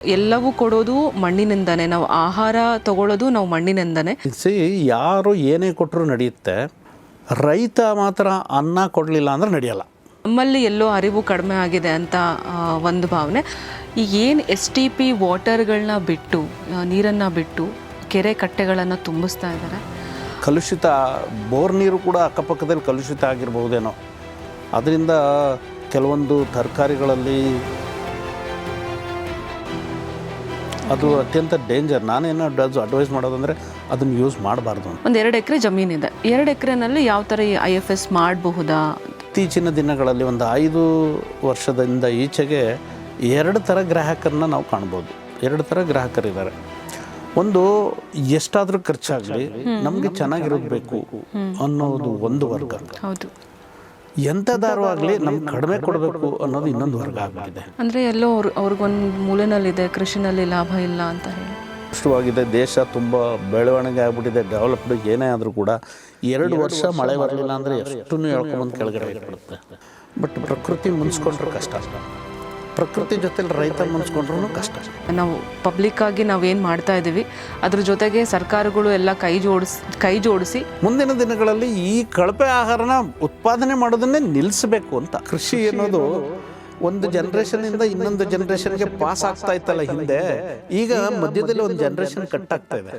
ಎಲ್ಲವೂ ಕೊಡೋದು ಮಣ್ಣಿನಿಂದನೇ, ನಾವು ಆಹಾರ ತಗೊಳ್ಳೋದು ನಾವು ಮಣ್ಣಿನಿಂದನೇ. ಯಾರು ಏನೇ ಕೊಟ್ಟರು ನಡೆಯುತ್ತೆ, ರೈತ ಮಾತ್ರ ಅನ್ನ ಕೊಡಲಿಲ್ಲ ಅಂದ್ರೆ ನಡೆಯಲ್ಲ. ನಮ್ಮಲ್ಲಿ ಎಲ್ಲೋ ಅರಿವು ಕಡಿಮೆ ಆಗಿದೆ ಅಂತ ಒಂದು ಭಾವನೆ. ಈಗ ಏನು STP ವಾಟರ್ಗಳನ್ನ ಬಿಟ್ಟು, ನೀರನ್ನು ಬಿಟ್ಟು ಕೆರೆ ಕಟ್ಟೆಗಳನ್ನು ತುಂಬಿಸ್ತಾ ಇದ್ದಾರೆ. ಕಲುಷಿತ ಬೋರ್ ನೀರು ಕೂಡ ಅಕ್ಕಪಕ್ಕದಲ್ಲಿ ಕಲುಷಿತ ಆಗಿರ್ಬಹುದೇನೋ. ಅದರಿಂದ ಕೆಲವೊಂದು ತರಕಾರಿಗಳಲ್ಲಿ ಅದು ಅತ್ಯಂತ ಡೇಂಜರ್. ನಾನೇನು ಅಡ್ವೈಸ್ ಮಾಡೋದಂದರೆ ಅದನ್ನು ಯೂಸ್ ಮಾಡಬಾರ್ದು. ಒಂದು 2 ಎಕರೆ ಜಮೀನಿದೆ, 2 ಎಕರೆನಲ್ಲಿ ಯಾವ ಥರ ಈ IFS ಮಾಡಬಹುದಾ? ಇತ್ತೀಚಿನ ದಿನಗಳಲ್ಲಿ ಒಂದು 5 ವರ್ಷದಿಂದ ಈಚೆಗೆ 2 ಥರ ಗ್ರಾಹಕರನ್ನ ನಾವು ಕಾಣ್ಬೋದು. 2 ಥರ ಗ್ರಾಹಕರಿದ್ದಾರೆ. ಒಂದು, ಎಷ್ಟಾದರೂ ಖರ್ಚಾಗಲಿ ನಮಗೆ ಚೆನ್ನಾಗಿರೋದು ಬೇಕು ಅನ್ನೋದು ಒಂದು ವರ್ಗ. ಹೌದು. ಎಂಥದಾರು ಆಗಲಿ ನಮ್ಗೆ ಕಡಿಮೆ ಕೊಡಬೇಕು ಅನ್ನೋದು ಇನ್ನೊಂದು ವರ್ಗ ಆಗಿದೆ. ಅಂದರೆ ಎಲ್ಲೋ ಅವ್ರಿಗೊಂದು ಮೂಲೆನಲ್ಲಿದೆ, ಕೃಷಿನಲ್ಲಿ ಲಾಭ ಇಲ್ಲ ಅಂತ ಹೇಳಿ ಕಷ್ಟವಾಗಿದೆ. ದೇಶ ತುಂಬ ಬೆಳವಣಿಗೆ ಆಗ್ಬಿಟ್ಟಿದೆ, ಡೆವಲಪ್ಡ್ ಏನೇ ಆದರೂ ಕೂಡ 2 ವರ್ಷ ಮಳೆ ಬರಲಿಲ್ಲ ಅಂದರೆ ಎಷ್ಟನ್ನು ಹೇಳ್ಕೊಂಬಂದು ಕೆಳಗಡೆ ಬಿಡುತ್ತೆ. ಬಟ್ ಪ್ರಕೃತಿ ಮುನ್ಸ್ಕೊಂಡ್ರೆ ಕಷ್ಟ, ಪ್ರಕೃತಿ ಜೊತೆಲಿ ರೈತ ಮುನ್ಸ್ಕೊಂಡ್ರೂ ಕಷ್ಟ. ನಾವು ಪಬ್ಲಿಕ್ಕಾಗಿ ನಾವೇನು ಮಾಡ್ತಾ ಇದ್ದೀವಿ, ಅದ್ರ ಜೊತೆಗೆ ಸರ್ಕಾರಗಳು ಎಲ್ಲ ಕೈ ಜೋಡಿಸಿ ಮುಂದಿನ ದಿನಗಳಲ್ಲಿ ಈ ಕಳಪೆ ಆಹಾರನ ಉತ್ಪಾದನೆ ಮಾಡೋದನ್ನೇ ನಿಲ್ಲಿಸಬೇಕು ಅಂತ. ಕೃಷಿ ಅನ್ನೋದು ಒಂದು ಜನ್ರೇಷನಿಂದ ಇನ್ನೊಂದು ಜನ್ರೇಷನ್ಗೆ ಪಾಸ್ ಆಗ್ತಾ ಇತ್ತಲ್ಲ ಹಿಂದೆ, ಈಗ ಮಧ್ಯದಲ್ಲಿ ಒಂದು ಜನ್ರೇಷನ್ ಕಟ್ ಆಗ್ತಾ ಇದೆ.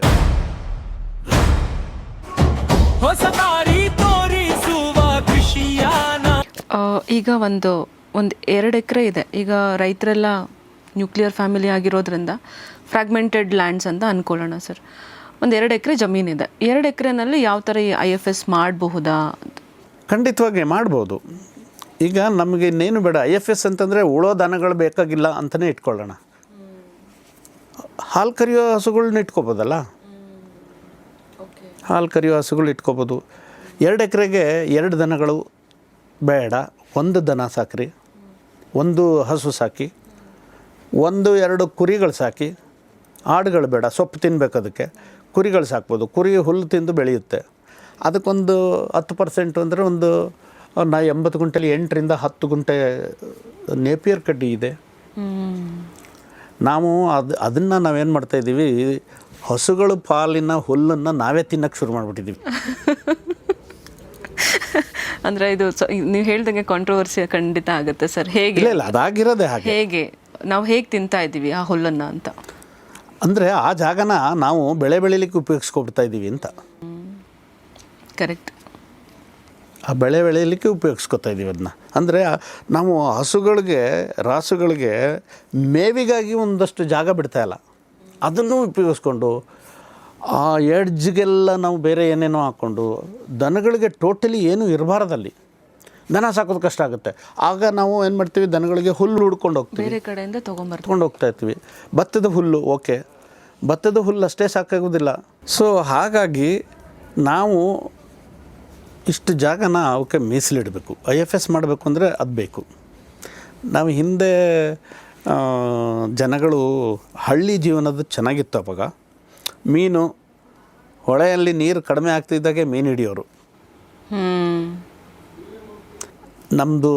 ಈಗ ಒಂದು 2 ಎಕರೆ ಇದೆ. ಈಗ ರೈತರೆಲ್ಲ ನ್ಯೂಕ್ಲಿಯರ್ ಫ್ಯಾಮಿಲಿ ಆಗಿರೋದ್ರಿಂದ ಫ್ರಾಗ್ಮೆಂಟೆಡ್ ಲ್ಯಾಂಡ್ಸ್ ಅಂತ ಅಂದ್ಕೊಳ್ಳೋಣ ಸರ್. ಒಂದು 2 ಎಕರೆ ಜಮೀನಿದೆ, 2 ಎಕರೆನಲ್ಲಿ ಯಾವ ಥರ ಈ IFS ಮಾಡಬಹುದಾ? ಖಂಡಿತವಾಗಿ ಮಾಡ್ಬೋದು. ಈಗ ನಮಗೆ ಇನ್ನೇನು ಬೇಡ, IFS ಅಂತಂದರೆ ಉಳೋ ದನಗಳು ಬೇಕಾಗಿಲ್ಲ ಅಂತಲೇ ಇಟ್ಕೊಳ್ಳೋಣ. ಹಾಲು ಕರಿಯೋ ಹಸುಗಳನ್ನ ಇಟ್ಕೋಬೋದಲ್ಲ, ಹಾಲು ಕರಿಯೋ ಹಸುಗಳು ಇಟ್ಕೋಬೋದು. 2 ಎಕರೆಗೆ 2 ದನಗಳು ಬೇಡ, 1 ದನ ಸಾಕ್ರಿ, 1 ಹಸು ಸಾಕಿ, 1-2 ಕುರಿಗಳು ಸಾಕಿ. ಆಡುಗಳು ಬೇಡ, ಸೊಪ್ಪು ತಿನ್ಬೇಕು ಅದಕ್ಕೆ. ಕುರಿಗಳು ಸಾಕ್ಬೋದು. ಕುರಿ ಹುಲ್ಲು ತಿಂದು ಬೆಳೆಯುತ್ತೆ. ಅದಕ್ಕೊಂದು 10% ಅಂದರೆ ಒಂದು 80 ಗುಂಟೆಲಿ 8ರಿಂದ 10 ಗುಂಟೆ ನೇಪಿಯರ್ ಕಡ್ಡಿ ಇದೆ. ನಾವು ಅದನ್ನು ನಾವೇನು ಮಾಡ್ತಾಯಿದ್ದೀವಿ, ಹಸುಗಳು ಪಾಲಿನ ಹುಲ್ಲನ್ನು ನಾವೇ ತಿನ್ನೋಕ್ಕೆ ಶುರು ಮಾಡಿಬಿಟ್ಟಿದ್ದೀವಿ. ಅಂದರೆ ಇದು ನೀವು ಹೇಳ್ದಂಗೆ ಕಾಂಟ್ರವರ್ಸಿ ಖಂಡಿತ ಆಗುತ್ತೆ ಸರ್. ಹೇಗೆ? ಇಲ್ಲ, ಅದಾಗಿರೋದೇ ಹಾಗೆ. ಹೇಗೆ ನಾವು ಹೇಗೆ ತಿಂತಾ ಇದ್ದೀವಿ ಆ ಹುಲ್ಲನ್ನು ಅಂತ. ಅಂದರೆ ಆ ಜಾಗನ ನಾವು ಬೆಳೆ ಬೆಳೀಲಿಕ್ಕೆ ಉಪಯೋಗಿಸ್ಕೊಬಿಡ್ತಾ ಇದ್ದೀವಿ ಅಂತ. ಕರೆಕ್ಟ್. ಆ ಬೆಳೆ ಬೆಳೀಲಿಕ್ಕೆ ಉಪಯೋಗಿಸ್ಕೊತಾ ಇದ್ದೀವಿ ಅದನ್ನ. ಅಂದರೆ ನಾವು ರಾಸುಗಳಿಗೆ ಮೇವಿಗಾಗಿ ಒಂದಷ್ಟು ಜಾಗ ಬಿಡ್ತಾ ಇಲ್ಲ, ಅದನ್ನು ಉಪಯೋಗಿಸ್ಕೊಂಡು ಆ ಎಡ್ಜ್ಗೆಲ್ಲ ನಾವು ಬೇರೆ ಏನೇನೋ ಹಾಕ್ಕೊಂಡು ದನಗಳಿಗೆ ಟೋಟಲಿ ಏನೂ ಇರಬಾರ್ದಲ್ಲಿ. ದನ ಸಾಕೋದು ಕಷ್ಟ ಆಗುತ್ತೆ. ಆಗ ನಾವು ಏನು ಮಾಡ್ತೀವಿ, ದನಗಳಿಗೆ ಹುಲ್ಲು ಹುಡ್ಕೊಂಡು ಹೋಗ್ತೀವಿ, ಬೇರೆ ಕಡೆಯಿಂದ ತೊಗೊಂಡು ಹೋಗ್ತಾ ಇರ್ತೀವಿ. ಭತ್ತದ ಹುಲ್ಲು ಓಕೆ, ಭತ್ತದ ಹುಲ್ಲು ಅಷ್ಟೇ ಸಾಕಾಗೋದಿಲ್ಲ. ಸೊ ಹಾಗಾಗಿ ನಾವು ಇಷ್ಟು ಜಾಗನ ಅವಕ್ಕೆ ಮೀಸಲಿಡಬೇಕು. IFS ಮಾಡಬೇಕು ಅಂದರೆ ಅದು ಬೇಕು. ನಾವು ಹಿಂದೆ ಜನಗಳು ಹಳ್ಳಿ ಜೀವನದ ಚೆನ್ನಾಗಿತ್ತು. ಅವಾಗ ಮೀನು, ಹೊಳೆಯಲ್ಲಿ ನೀರು ಕಡಿಮೆ ಆಗ್ತಿದ್ದಾಗೆ ಮೀನು ಹಿಡಿಯೋರು. ನಮ್ಮದು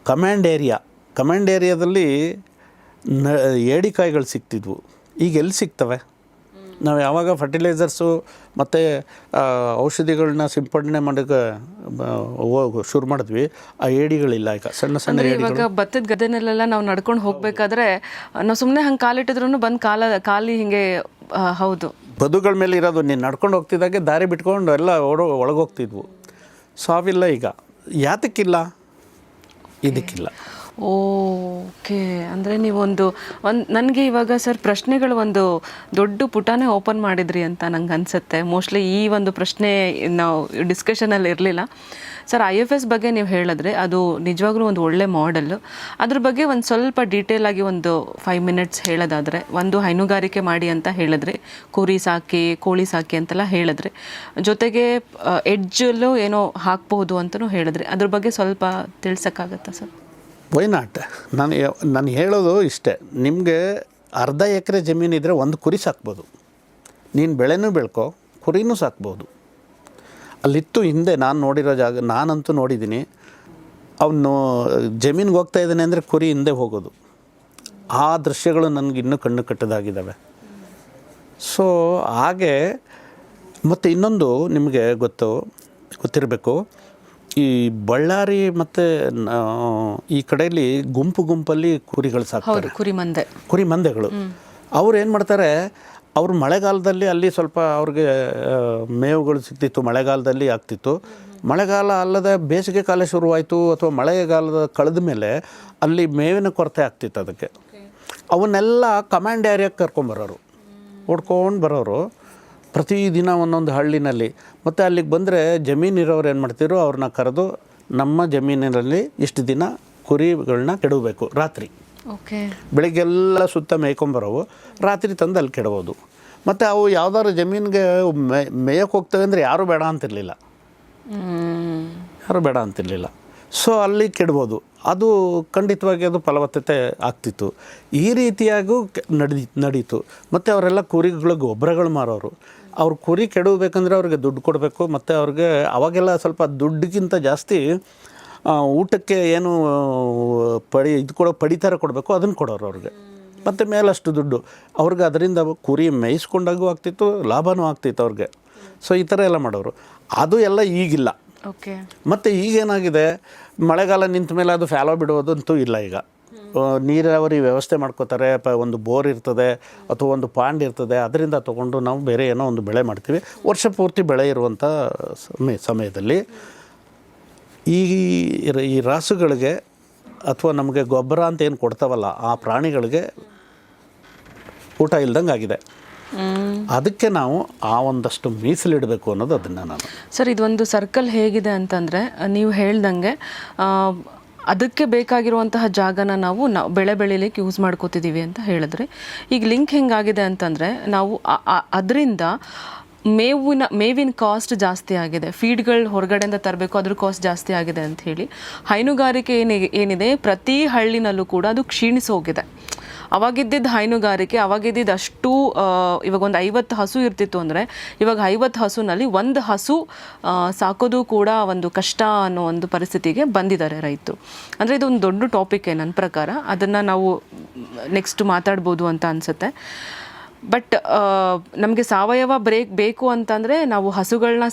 ಕಮಾಂಡ್ ಏರಿಯಾದಲ್ಲಿ ಏಡಿಕಾಯಿಗಳು ಸಿಗ್ತಿದ್ವು. ಈಗ ಎಲ್ಲಿ ಸಿಗ್ತವೆ? ನಾವು ಯಾವಾಗ ಫರ್ಟಿಲೈಸರ್ಸು ಮತ್ತು ಔಷಧಿಗಳನ್ನ ಸಿಂಪಡಣೆ ಮಾಡೋಕ್ಕೆ ಶುರು ಮಾಡಿದ್ವಿ, ಆ ಏಡಿಗಳಿಲ್ಲ. ಈಗ ಸಣ್ಣ ಸಣ್ಣ ಇವಾಗ ಭತ್ತದ ಗದ್ದೆನಲ್ಲೆಲ್ಲ ನಾವು ನಡ್ಕೊಂಡು ಹೋಗಬೇಕಾದ್ರೆ ನಾವು ಸುಮ್ಮನೆ ಹಂಗೆ ಕಾಲಿಟ್ಟಿದ್ರು ಬಂದು ಖಾಲಿ ಹಿಂಗೆ. ಹೌದು, ಬದುಗಳ ಮೇಲೆ ಇರೋದು. ನೀನು ನಡ್ಕೊಂಡು ಹೋಗ್ತಿದ್ದಾಗೆ ದಾರಿ ಬಿಟ್ಕೊಂಡು ಎಲ್ಲ ಒಳಗೋಗ್ತಿದ್ವು. ಸಾವಿಲ್ಲ ಈಗ. ಯಾತಕ್ಕಿಲ್ಲ? ಇದಕ್ಕಿಲ್ಲ. ಓಕೆ. ಅಂದರೆ ನೀವೊಂದು ನನಗೆ ಇವಾಗ ಸರ್ ಪ್ರಶ್ನೆಗಳು ಒಂದು ದೊಡ್ಡ ಪುಟನೇ ಓಪನ್ ಮಾಡಿದ್ರಿ ಅಂತ ನಂಗೆ ಅನಿಸುತ್ತೆ. ಮೋಸ್ಟ್ಲಿ ಈ ಒಂದು ಪ್ರಶ್ನೆ ನಾವು ಡಿಸ್ಕಷನಲ್ಲಿ ಇರಲಿಲ್ಲ ಸರ್. IFS ಬಗ್ಗೆ ನೀವು ಹೇಳಿದ್ರೆ ಅದು ನಿಜವಾಗ್ಲೂ ಒಂದು ಒಳ್ಳೆ ಮಾಡೆಲ್. ಅದ್ರ ಬಗ್ಗೆ ಒಂದು ಸ್ವಲ್ಪ ಡೀಟೇಲಾಗಿ ಒಂದು 5 ಮಿನಿಟ್ಸ್ ಹೇಳೋದಾದರೆ, ಒಂದು ಹೈನುಗಾರಿಕೆ ಮಾಡಿ ಅಂತ ಹೇಳಿದ್ರೆ, ಕುರಿ ಸಾಕಿ, ಕೋಳಿ ಸಾಕಿ ಅಂತೆಲ್ಲ ಹೇಳಿದ್ರೆ, ಜೊತೆಗೆ ಎಡ್ಜಲ್ಲೂ ಏನೋ ಹಾಕ್ಬೋದು ಅಂತಲೂ ಹೇಳಿದ್ರೆ, ಅದ್ರ ಬಗ್ಗೆ ಸ್ವಲ್ಪ ತಿಳಿಸೋಕ್ಕಾಗತ್ತಾ ಸರ್? Why not? ನಾನು ಹೇಳೋದು ಇಷ್ಟೇ. ನಿಮಗೆ 1/2 ಎಕರೆ ಜಮೀನಿದ್ರೆ 1 ಕುರಿ ಸಾಕ್ಬೋದು. ನೀನು ಬೆಳೆನೂ ಬೆಳ್ಕೊ, ಕುರಿನೂ ಸಾಕ್ಬೋದು. ಅಲ್ಲಿತ್ತು ಹಿಂದೆ ನಾನು ನೋಡಿರೋ ಜಾಗ, ನಾನಂತೂ ನೋಡಿದ್ದೀನಿ. ಅವನು ಜಮೀನಿಗೆ ಹೋಗ್ತಾ ಇದ್ದಾನೆ ಅಂದರೆ ಕುರಿ ಹಿಂದೆ ಹೋಗೋದು. ಆ ದೃಶ್ಯಗಳು ನನಗೆ ಇನ್ನೂ ಕಣ್ಣು ಕಟ್ಟದಾಗಿದ್ದಾವೆ. ಸೊ ಹಾಗೆ ಮತ್ತು ಇನ್ನೊಂದು ನಿಮಗೆ ಗೊತ್ತಿರಬೇಕು, ಈ ಬಳ್ಳಾರಿ ಮತ್ತು ಈ ಕಡೆಯಲ್ಲಿ ಗುಂಪಲ್ಲಿ ಕುರಿಗಳು ಸಾಕ್ತಾರೆ, ಕುರಿ ಮಂದೆಗಳು. ಅವ್ರು ಏನು ಮಾಡ್ತಾರೆ, ಅವರು ಮಳೆಗಾಲದಲ್ಲಿ ಅಲ್ಲಿ ಸ್ವಲ್ಪ ಅವ್ರಿಗೆ ಮೇವುಗಳು ಸಿಗ್ತಿತ್ತು, ಮಳೆಗಾಲದಲ್ಲಿ ಆಗ್ತಿತ್ತು. ಮಳೆಗಾಲ ಅಲ್ಲದೆ ಬೇಸಿಗೆ ಕಾಲ ಶುರುವಾಯಿತು ಅಥವಾ ಮಳೆಗಾಲದ ಕಳೆದ ಮೇಲೆ ಅಲ್ಲಿ ಮೇವಿನ ಕೊರತೆ ಆಗ್ತಿತ್ತು. ಅದಕ್ಕೆ ಅವನ್ನೆಲ್ಲ ಕಮಾಂಡ್ ಏರಿಯಾಗೆ ಕರ್ಕೊಂಬರೋರು, ಹೊಡ್ಕೊಂಡು ಬರೋರು ಪ್ರತಿದಿನ ಒಂದೊಂದು ಹಳ್ಳಿನಲ್ಲಿ. ಮತ್ತು ಅಲ್ಲಿಗೆ ಬಂದರೆ ಜಮೀನಿರೋರು ಏನು ಮಾಡ್ತಿದ್ರು, ಅವ್ರನ್ನ ಕರೆದು ನಮ್ಮ ಜಮೀನಿನಲ್ಲಿ ಇಷ್ಟು ದಿನ ಕುರಿಗಳನ್ನ ಕೆಡವಬೇಕು ರಾತ್ರಿ. ಬೆಳಿಗ್ಗೆಲ್ಲ ಸುತ್ತ ಮೇಯ್ಕೊಂಬರೋವು, ರಾತ್ರಿ ತಂದು ಅಲ್ಲಿ ಕೆಡಬೋದು. ಮತ್ತು ಅವು ಯಾವ್ದಾದ್ರು ಜಮೀನಿಗೆ ಮೇಯಕ್ಕೆ ಹೋಗ್ತವೆ ಅಂದರೆ ಯಾರೂ ಬೇಡ ಅಂತಿರಲಿಲ್ಲ. ಸೊ ಅಲ್ಲಿ ಕೆಡ್ಬೋದು. ಅದು ಖಂಡಿತವಾಗಿ ಅದು ಫಲವತ್ತತೆ ಆಗ್ತಿತ್ತು. ಈ ರೀತಿಯಾಗೂ ನಡೀತು. ಮತ್ತು ಅವರೆಲ್ಲ ಕುರಿಗಳಿಗೆ ಗೊಬ್ಬರಗಳು ಮಾರೋರು. ಅವ್ರು ಕುರಿ ಕೆಡಬೇಕಂದ್ರೆ ಅವ್ರಿಗೆ ದುಡ್ಡು ಕೊಡಬೇಕು. ಮತ್ತು ಅವ್ರಿಗೆ ಅವಾಗೆಲ್ಲ ಸ್ವಲ್ಪ ದುಡ್ಡಿಗಿಂತ ಜಾಸ್ತಿ ಊಟಕ್ಕೆ ಏನು ಪಡಿತರ ಕೊಡಬೇಕು, ಅದನ್ನು ಕೊಡೋರು ಅವ್ರಿಗೆ. ಮತ್ತು ಮೇಲಷ್ಟು ದುಡ್ಡು ಅವ್ರಿಗೆ ಅದರಿಂದ ಕುರಿ ಮೇಯಿಸ್ಕೊಂಡಾಗೂ ಆಗ್ತಿತ್ತು, ಲಾಭವೂ ಆಗ್ತಿತ್ತು ಅವ್ರಿಗೆ. ಸೊ ಈ ಥರ ಎಲ್ಲ ಮಾಡೋರು. ಅದು ಎಲ್ಲ ಈಗಿಲ್ಲ. ಮತ್ತು ಈಗೇನಾಗಿದೆ, ಮಳೆಗಾಲ ನಿಂತ ಮೇಲೆ ಅದು ಫ್ಯಾಲೋ ಬಿಡೋದಂತೂ ಇಲ್ಲ. ಈಗ ನೀರಾವರಿ ವ್ಯವಸ್ಥೆ ಮಾಡ್ಕೋತಾರೆ. ಒಂದು ಬೋರ್ ಇರ್ತದೆ ಅಥವಾ ಒಂದು ಪಾಂಡ್ ಇರ್ತದೆ, ಅದರಿಂದ ತೊಗೊಂಡು ನಾವು ಬೇರೆ ಏನೋ ಒಂದು ಬೆಳೆ ಮಾಡ್ತೀವಿ. ವರ್ಷ ಪೂರ್ತಿ ಬೆಳೆ ಇರುವಂಥ ಸಮಯದಲ್ಲಿ ಈ ರಾಸುಗಳಿಗೆ ಅಥವಾ ನಮಗೆ ಗೊಬ್ಬರ ಅಂತ ಏನು ಕೊಡ್ತಾವಲ್ಲ, ಆ ಪ್ರಾಣಿಗಳಿಗೆ ಊಟ ಇಲ್ದಂಗೆ ಆಗಿದೆ. ಅದಕ್ಕೆ ನಾವು ಆ ಒಂದಷ್ಟು ಮೀಸಲಿಡಬೇಕು ಅನ್ನೋದು ಅದನ್ನು ನಾನು. ಸರ್, ಇದೊಂದು ಸರ್ಕಲ್ ಹೇಗಿದೆ ಅಂತಂದರೆ, ನೀವು ಹೇಳ್ದಂಗೆ ಅದಕ್ಕೆ ಬೇಕಾಗಿರುವಂತಹ ಜಾಗನ ನಾವು ಬೆಳೆ ಬೆಳಿಲಿಕ್ಕೆ ಯೂಸ್ ಮಾಡ್ಕೋತಿದ್ದೀವಿ ಅಂತ ಹೇಳಿದ್ರೆ, ಈಗ ಲಿಂಕ್ ಹೆಂಗಾಗಿದೆ ಅಂತಂದರೆ, ನಾವು ಅದರಿಂದ ಮೇವಿನ ಕಾಸ್ಟ್ ಜಾಸ್ತಿ ಆಗಿದೆ, ಫೀಡ್ಗಳು ಹೊರಗಡೆಯಿಂದ ತರಬೇಕು, ಅದ್ರ ಕಾಸ್ಟ್ ಜಾಸ್ತಿ ಆಗಿದೆ ಅಂತ ಹೇಳಿ ಹೈನುಗಾರಿಕೆ ಏನಿದೆ ಪ್ರತಿ ಹಳ್ಳಿನಲ್ಲೂ ಕೂಡ ಅದು ಕ್ಷೀಣಿಸೋಗಿದೆ. ಅವಾಗಿದ್ದಿದ್ದು ಹೈನುಗಾರಿಕೆ, ಅವಾಗಿದ್ದಿದ್ದು ಅಷ್ಟು, ಇವಾಗ ಒಂದು 50 ಹಸು ಇರ್ತಿತ್ತು ಅಂದರೆ ಇವಾಗ 50 ಹಸುನಲ್ಲಿ 1 ಹಸು ಸಾಕೋದು ಕೂಡ ಒಂದು ಕಷ್ಟ ಅನ್ನೋ ಒಂದು ಪರಿಸ್ಥಿತಿಗೆ ಬಂದಿದ್ದಾರೆ ರೈತರು. ಅಂದರೆ ಇದೊಂದು ದೊಡ್ಡ ಟಾಪಿಕ್ ನನ್ನ ಪ್ರಕಾರ. ಅದನ್ನು ನಾವು ನೆಕ್ಸ್ಟ್ ಮಾತಾಡ್ಬೋದು ಅಂತ ಅನಿಸುತ್ತೆ. ಬಟ್ ನಮಗೆ ಸಾವಯವ ಬೇಕು ಅಂತಂದರೆ ನಾವು ಹಸುಗಳನ್ನ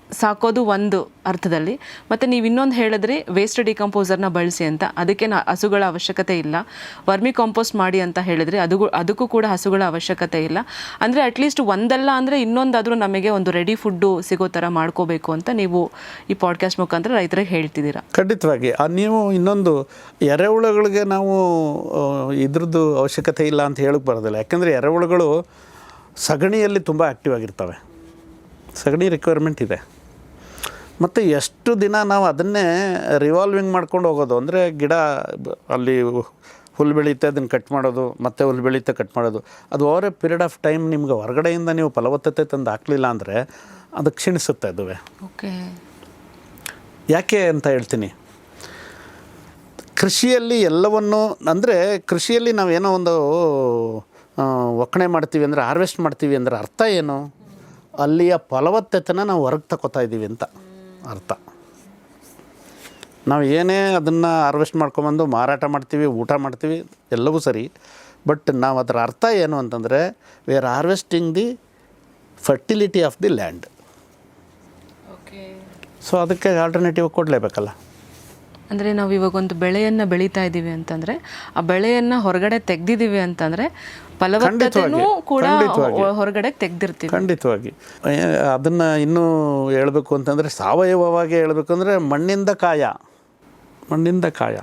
ಸಾಕೋದು ಒಂದು ಅರ್ಥದಲ್ಲಿ. ಮತ್ತು ನೀವು ಇನ್ನೊಂದು ಹೇಳಿದ್ರಿ ವೇಸ್ಟ್ ಡಿಕಂಪೋಸರ್ನ ಬಳಸಿ ಅಂತ, ಅದಕ್ಕೆ ಹಸುಗಳ ಅವಶ್ಯಕತೆ ಇಲ್ಲ. ವರ್ಮಿ ಕಾಂಪೋಸ್ಟ್ ಮಾಡಿ ಅಂತ ಹೇಳಿದ್ರಿ, ಅದಕ್ಕೂ ಕೂಡ ಹಸುಗಳ ಅವಶ್ಯಕತೆ ಇಲ್ಲ. ಅಂದರೆ ಅಟ್ಲೀಸ್ಟ್ ಒಂದಲ್ಲ ಅಂದರೆ ಇನ್ನೊಂದಾದರೂ ನಮಗೆ ಒಂದು ರೆಡಿ ಫುಡ್ಡು ಸಿಗೋ ಥರ ಮಾಡ್ಕೋಬೇಕು ಅಂತ ನೀವು ಈ ಪಾಡ್ಕಾಸ್ಟ್ ಮುಖಾಂತರ ರೈತರಿಗೆ ಹೇಳ್ತಿದ್ದೀರಾ. ಖಂಡಿತವಾಗಿ. ನೀವು ಇನ್ನೊಂದು ಎರೆಹುಳುಗಳಿಗೆ ನಾವು ಇದ್ರದ್ದು ಅವಶ್ಯಕತೆ ಇಲ್ಲ ಅಂತ ಹೇಳಕ್ಕೆ ಬರೋದಿಲ್ಲ. ಯಾಕೆಂದರೆ ಎರೆಹುಳುಗಳು ಸಗಣಿಯಲ್ಲಿ ತುಂಬ ಆ್ಯಕ್ಟಿವ್ ಆಗಿರ್ತವೆ, ಸಗಣಿ ರಿಕ್ವೈರ್ಮೆಂಟ್ ಇದೆ. ಮತ್ತು ಎಷ್ಟು ದಿನ ನಾವು ಅದನ್ನೇ ರಿವಾಲ್ವಿಂಗ್ ಮಾಡ್ಕೊಂಡು ಹೋಗೋದು ಅಂದರೆ, ಗಿಡ ಅಲ್ಲಿ ಹುಲ್ಲು ಬೆಳೀತೆ ಅದನ್ನು ಕಟ್ ಮಾಡೋದು, ಮತ್ತೆ ಹುಲ್ಲು ಬೆಳೀತೆ ಕಟ್ ಮಾಡೋದು, ಅದು over A period of time ನಿಮ್ಗೆ ಹೊರಗಡೆಯಿಂದ ನೀವು ಫಲವತ್ತತೆ ತಂದು ಹಾಕಲಿಲ್ಲ ಅಂದರೆ ಅದು ಕ್ಷೀಣಿಸುತ್ತೆ. ಅದುವೇ ಯಾಕೆ ಅಂತ ಹೇಳ್ತೀನಿ. ಕೃಷಿಯಲ್ಲಿ ಎಲ್ಲವನ್ನು ಅಂದರೆ, ಕೃಷಿಯಲ್ಲಿ ನಾವೇನೋ ಒಂದು ಒಕ್ಕಣೆ ಮಾಡ್ತೀವಿ ಅಂದರೆ, ಹಾರ್ವೆಸ್ಟ್ ಮಾಡ್ತೀವಿ ಅಂದರೆ ಅರ್ಥ ಏನು, ಅಲ್ಲಿಯ ಫಲವತ್ತತೆನ ನಾವು ಹೊರಗೆ ತಗೋತಾ ಇದ್ದೀವಿ ಅಂತ ಅರ್ಥ. ನಾವು ಏನೇ ಅದನ್ನು ಹಾರ್ವೆಸ್ಟ್ ಮಾಡ್ಕೊಂಬಂದು ಮಾರಾಟ ಮಾಡ್ತೀವಿ, ಊಟ ಮಾಡ್ತೀವಿ, ಎಲ್ಲವೂ ಸರಿ. ಬಟ್ ನಾವು ಅದರ ಅರ್ಥ ಏನು ಅಂತಂದರೆ, we are harvesting the fertility of the land. So ಅದಕ್ಕೆ ಆಲ್ಟರ್ನೇಟಿವ್ ಕೊಡಲೇಬೇಕಲ್ಲ. ಅಂದರೆ ನಾವು ಇವಾಗ ಒಂದು ಬೆಳೆಯನ್ನು ಬೆಳೀತಾ ಇದ್ದೀವಿ ಅಂತಂದರೆ, ಆ ಬೆಳೆಯನ್ನು ಹೊರಗಡೆ ತೆಗ್ದಿದ್ದೀವಿ ಅಂತಂದರೆ ಫಲವತ್ತತೆನೂ ಕೂಡ ಹೊರಗಡೆ ತೆಗ್ದಿರ್ತೀವಿ. ಖಂಡಿತವಾಗಿ. ಅದನ್ನು ಇನ್ನೂ ಹೇಳಬೇಕು ಅಂತಂದರೆ, ಸಾವಯವವಾಗಿ ಹೇಳಬೇಕು ಅಂದರೆ ಮಣ್ಣಿಂದ ಕಾಯ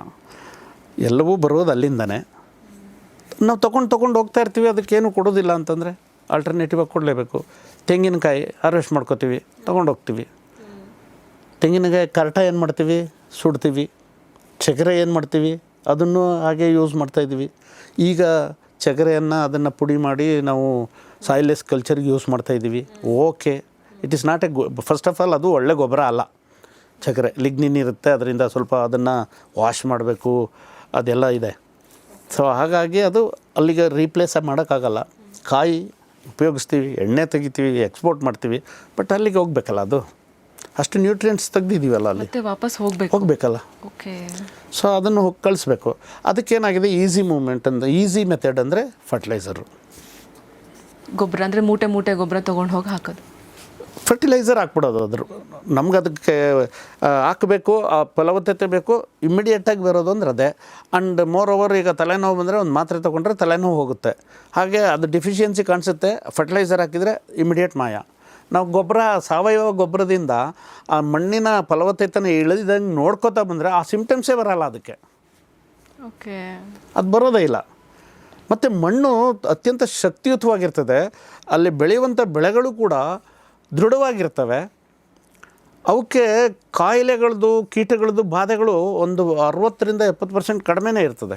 ಎಲ್ಲವೂ ಬರೋದು ಅಲ್ಲಿಂದನೇ. ನಾವು ತೊಗೊಂಡು ಹೋಗ್ತಾ ಇರ್ತೀವಿ, ಅದಕ್ಕೇನು ಕೊಡೋದಿಲ್ಲ ಅಂತಂದರೆ ಆಲ್ಟರ್ನೇಟಿವ್ ಆಗಿ ಕೊಡಲೇಬೇಕು. ತೆಂಗಿನಕಾಯಿ ಹಾರ್ವೆಸ್ಟ್ ಮಾಡ್ಕೋತೀವಿ, ತೊಗೊಂಡು ಹೋಗ್ತೀವಿ. ತೆಂಗಿನಕಾಯಿ ಕರ್ಟ ಏನು ಮಾಡ್ತೀವಿ, ಸುಡ್ತೀವಿ. ಚಕ್ರೆ ಏನು ಮಾಡ್ತೀವಿ, ಅದನ್ನು ಹಾಗೆ ಯೂಸ್ ಮಾಡ್ತಾಯಿದ್ದೀವಿ. ಈಗ ಚಕ್ರೆಯನ್ನು ಅದನ್ನು ಪುಡಿ ಮಾಡಿ ನಾವು ಸಾಯಿಲೆಸ್ ಕಲ್ಚರ್ಗೆ ಯೂಸ್ ಮಾಡ್ತಾಯಿದ್ದೀವಿ. Okay, it is not first of all ಅದು ಒಳ್ಳೆ ಗೊಬ್ಬರ ಅಲ್ಲ. ಚಕ್ರೆ ಲಿಗ್ನಿನ್ ಇರುತ್ತೆ, ಅದರಿಂದ ಸ್ವಲ್ಪ ಅದನ್ನು ವಾಶ್ ಮಾಡಬೇಕು, ಅದೆಲ್ಲ ಇದೆ. ಸೊ ಹಾಗಾಗಿ ಅದು ಅಲ್ಲಿಗೆ ರೀಪ್ಲೇಸ್ ಮಾಡೋಕ್ಕಾಗಲ್ಲ. ಕಾಯಿ ಉಪಯೋಗಿಸ್ತೀವಿ, ಎಣ್ಣೆ ತೆಗಿತೀವಿ, ಎಕ್ಸ್ಪೋರ್ಟ್ ಮಾಡ್ತೀವಿ, ಬಟ್ ಅಲ್ಲಿಗೆ ಹೋಗ್ಬೇಕಲ್ಲ ಅದು. ಅಷ್ಟು ನ್ಯೂಟ್ರಿಯೆಂಟ್ಸ್ ತೆಗ್ದಿದ್ದೀವಲ್ಲ ಅಲ್ಲಿ, ಮತ್ತೆ ವಾಪಸ್ ಹೋಗಬೇಕಲ್ಲ. ಓಕೆ. ಸೊ ಅದನ್ನು ಹೋಗಿ ಕಳಿಸ್ಬೇಕು. ಅದಕ್ಕೇನಾಗಿದೆ, ಈಸಿ ಮೂವ್ಮೆಂಟ್ ಅಂದರೆ, ಈಸಿ ಮೆಥಡ್ ಅಂದರೆ ಫರ್ಟಿಲೈಸರು. ಗೊಬ್ಬರ ಅಂದರೆ ಮೂಟೆ ಗೊಬ್ಬರ ತೊಗೊಂಡು ಹೋಗಿ ಹಾಕೋದು, ಫರ್ಟಿಲೈಸರ್ ಹಾಕ್ಬಿಡೋದು. ನಮ್ಗೆ ಅದಕ್ಕೆ ಹಾಕಬೇಕು, ಆ ಫಲವತ್ತತೆ ಬೇಕು, ಇಮ್ಮಿಡಿಯೇಟಾಗಿ ಬರೋದು ಅಂದ್ರೆ ಅದೇ. ಆ್ಯಂಡ್ ಮೋರ್ ಓವರ್, ಈಗ ತಲೆನೋವು ಬಂದರೆ ಒಂದು ಮಾತ್ರೆ ತೊಗೊಂಡ್ರೆ ತಲೆನೋವು ಹೋಗುತ್ತೆ. ಹಾಗೆ ಅದು ಡಿಫಿಷಿಯನ್ಸಿ ಕಾಣಿಸುತ್ತೆ, ಫರ್ಟಿಲೈಸರ್ ಹಾಕಿದರೆ ಇಮಿಡಿಯೇಟ್ ಮಾಯ. ನಾವು ಗೊಬ್ಬರ, ಸಾವಯವ ಗೊಬ್ಬರದಿಂದ ಆ ಮಣ್ಣಿನ ಫಲವತ್ತತೆನ ಇಳಿದಂಗೆ ನೋಡ್ಕೋತಾ ಬಂದರೆ ಆ ಸಿಂಪ್ಟಮ್ಸೇ ಬರೋಲ್ಲ ಅದಕ್ಕೆ. ಓಕೆ. ಅದು ಬರೋದೇ ಇಲ್ಲ. ಮತ್ತು ಮಣ್ಣು ಅತ್ಯಂತ ಶಕ್ತಿಯುತವಾಗಿರ್ತದೆ. ಅಲ್ಲಿ ಬೆಳೆಯುವಂಥ ಬೆಳೆಗಳು ಕೂಡ ದೃಢವಾಗಿರ್ತವೆ. ಅವಕ್ಕೆ ಕಾಯಿಲೆಗಳದ್ದು, ಕೀಟಗಳದ್ದು ಬಾಧೆಗಳು ಒಂದು 60-70% ಕಡಿಮೆನೇ ಇರ್ತದೆ.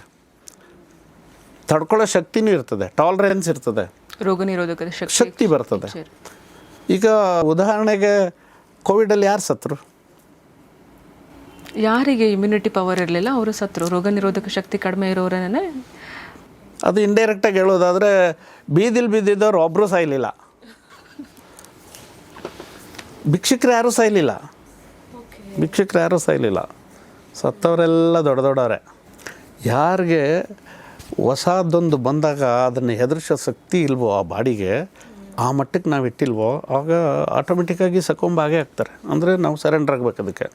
ತಡ್ಕೊಳ್ಳೋ ಶಕ್ತಿನೂ ಇರ್ತದೆ, ಟಾಲರೆನ್ಸ್ ಇರ್ತದೆ, ರೋಗ ನಿರೋಧಕ ಶಕ್ತಿ ಬರ್ತದೆ. ಈಗ ಉದಾಹರಣೆಗೆ ಕೋವಿಡಲ್ಲಿ ಯಾರು ಸತ್ತರು? ಯಾರಿಗೆ ಇಮ್ಯುನಿಟಿ ಪವರ್ ಇರಲಿಲ್ಲ ಅವರು ಸತ್ತರು. ರೋಗ ನಿರೋಧಕ ಶಕ್ತಿ ಕಡಿಮೆ ಇರೋರನ್ನೇ. ಅದು ಇಂಡೈರೆಕ್ಟಾಗಿ ಹೇಳೋದಾದರೆ, ಬೀದಿಲಿ ಬಿದ್ದಿದ್ದವ್ರು ಒಬ್ಬರು ಸಾಯಲಿಲ್ಲ, ಭಿಕ್ಷುಕರು ಯಾರೂ ಸಾಯಲಿಲ್ಲ, ಸತ್ತವರೆಲ್ಲ ದೊಡ್ಡವರೇ. ಯಾರಿಗೆ ಹೊಸದೊಂದು ಬಂದಾಗ ಅದನ್ನು ಹೆದರಿಸೋ ಶಕ್ತಿ ಇಲ್ವೋ ಆ ಬಾಡಿಗೆ, ಆ ಮಟ್ಟಕ್ಕೆ ನಾವು ಇಟ್ಟಿಲ್ವೋ, ಆಗ ಆಟೋಮೆಟಿಕ್ಕಾಗಿ ಸಕೊಂಬಾಗೇ ಆಗ್ತಾರೆ. ಅಂದರೆ ನಾವು ಸರೆಂಡರ್ ಆಗಬೇಕು ಅದಕ್ಕೆ.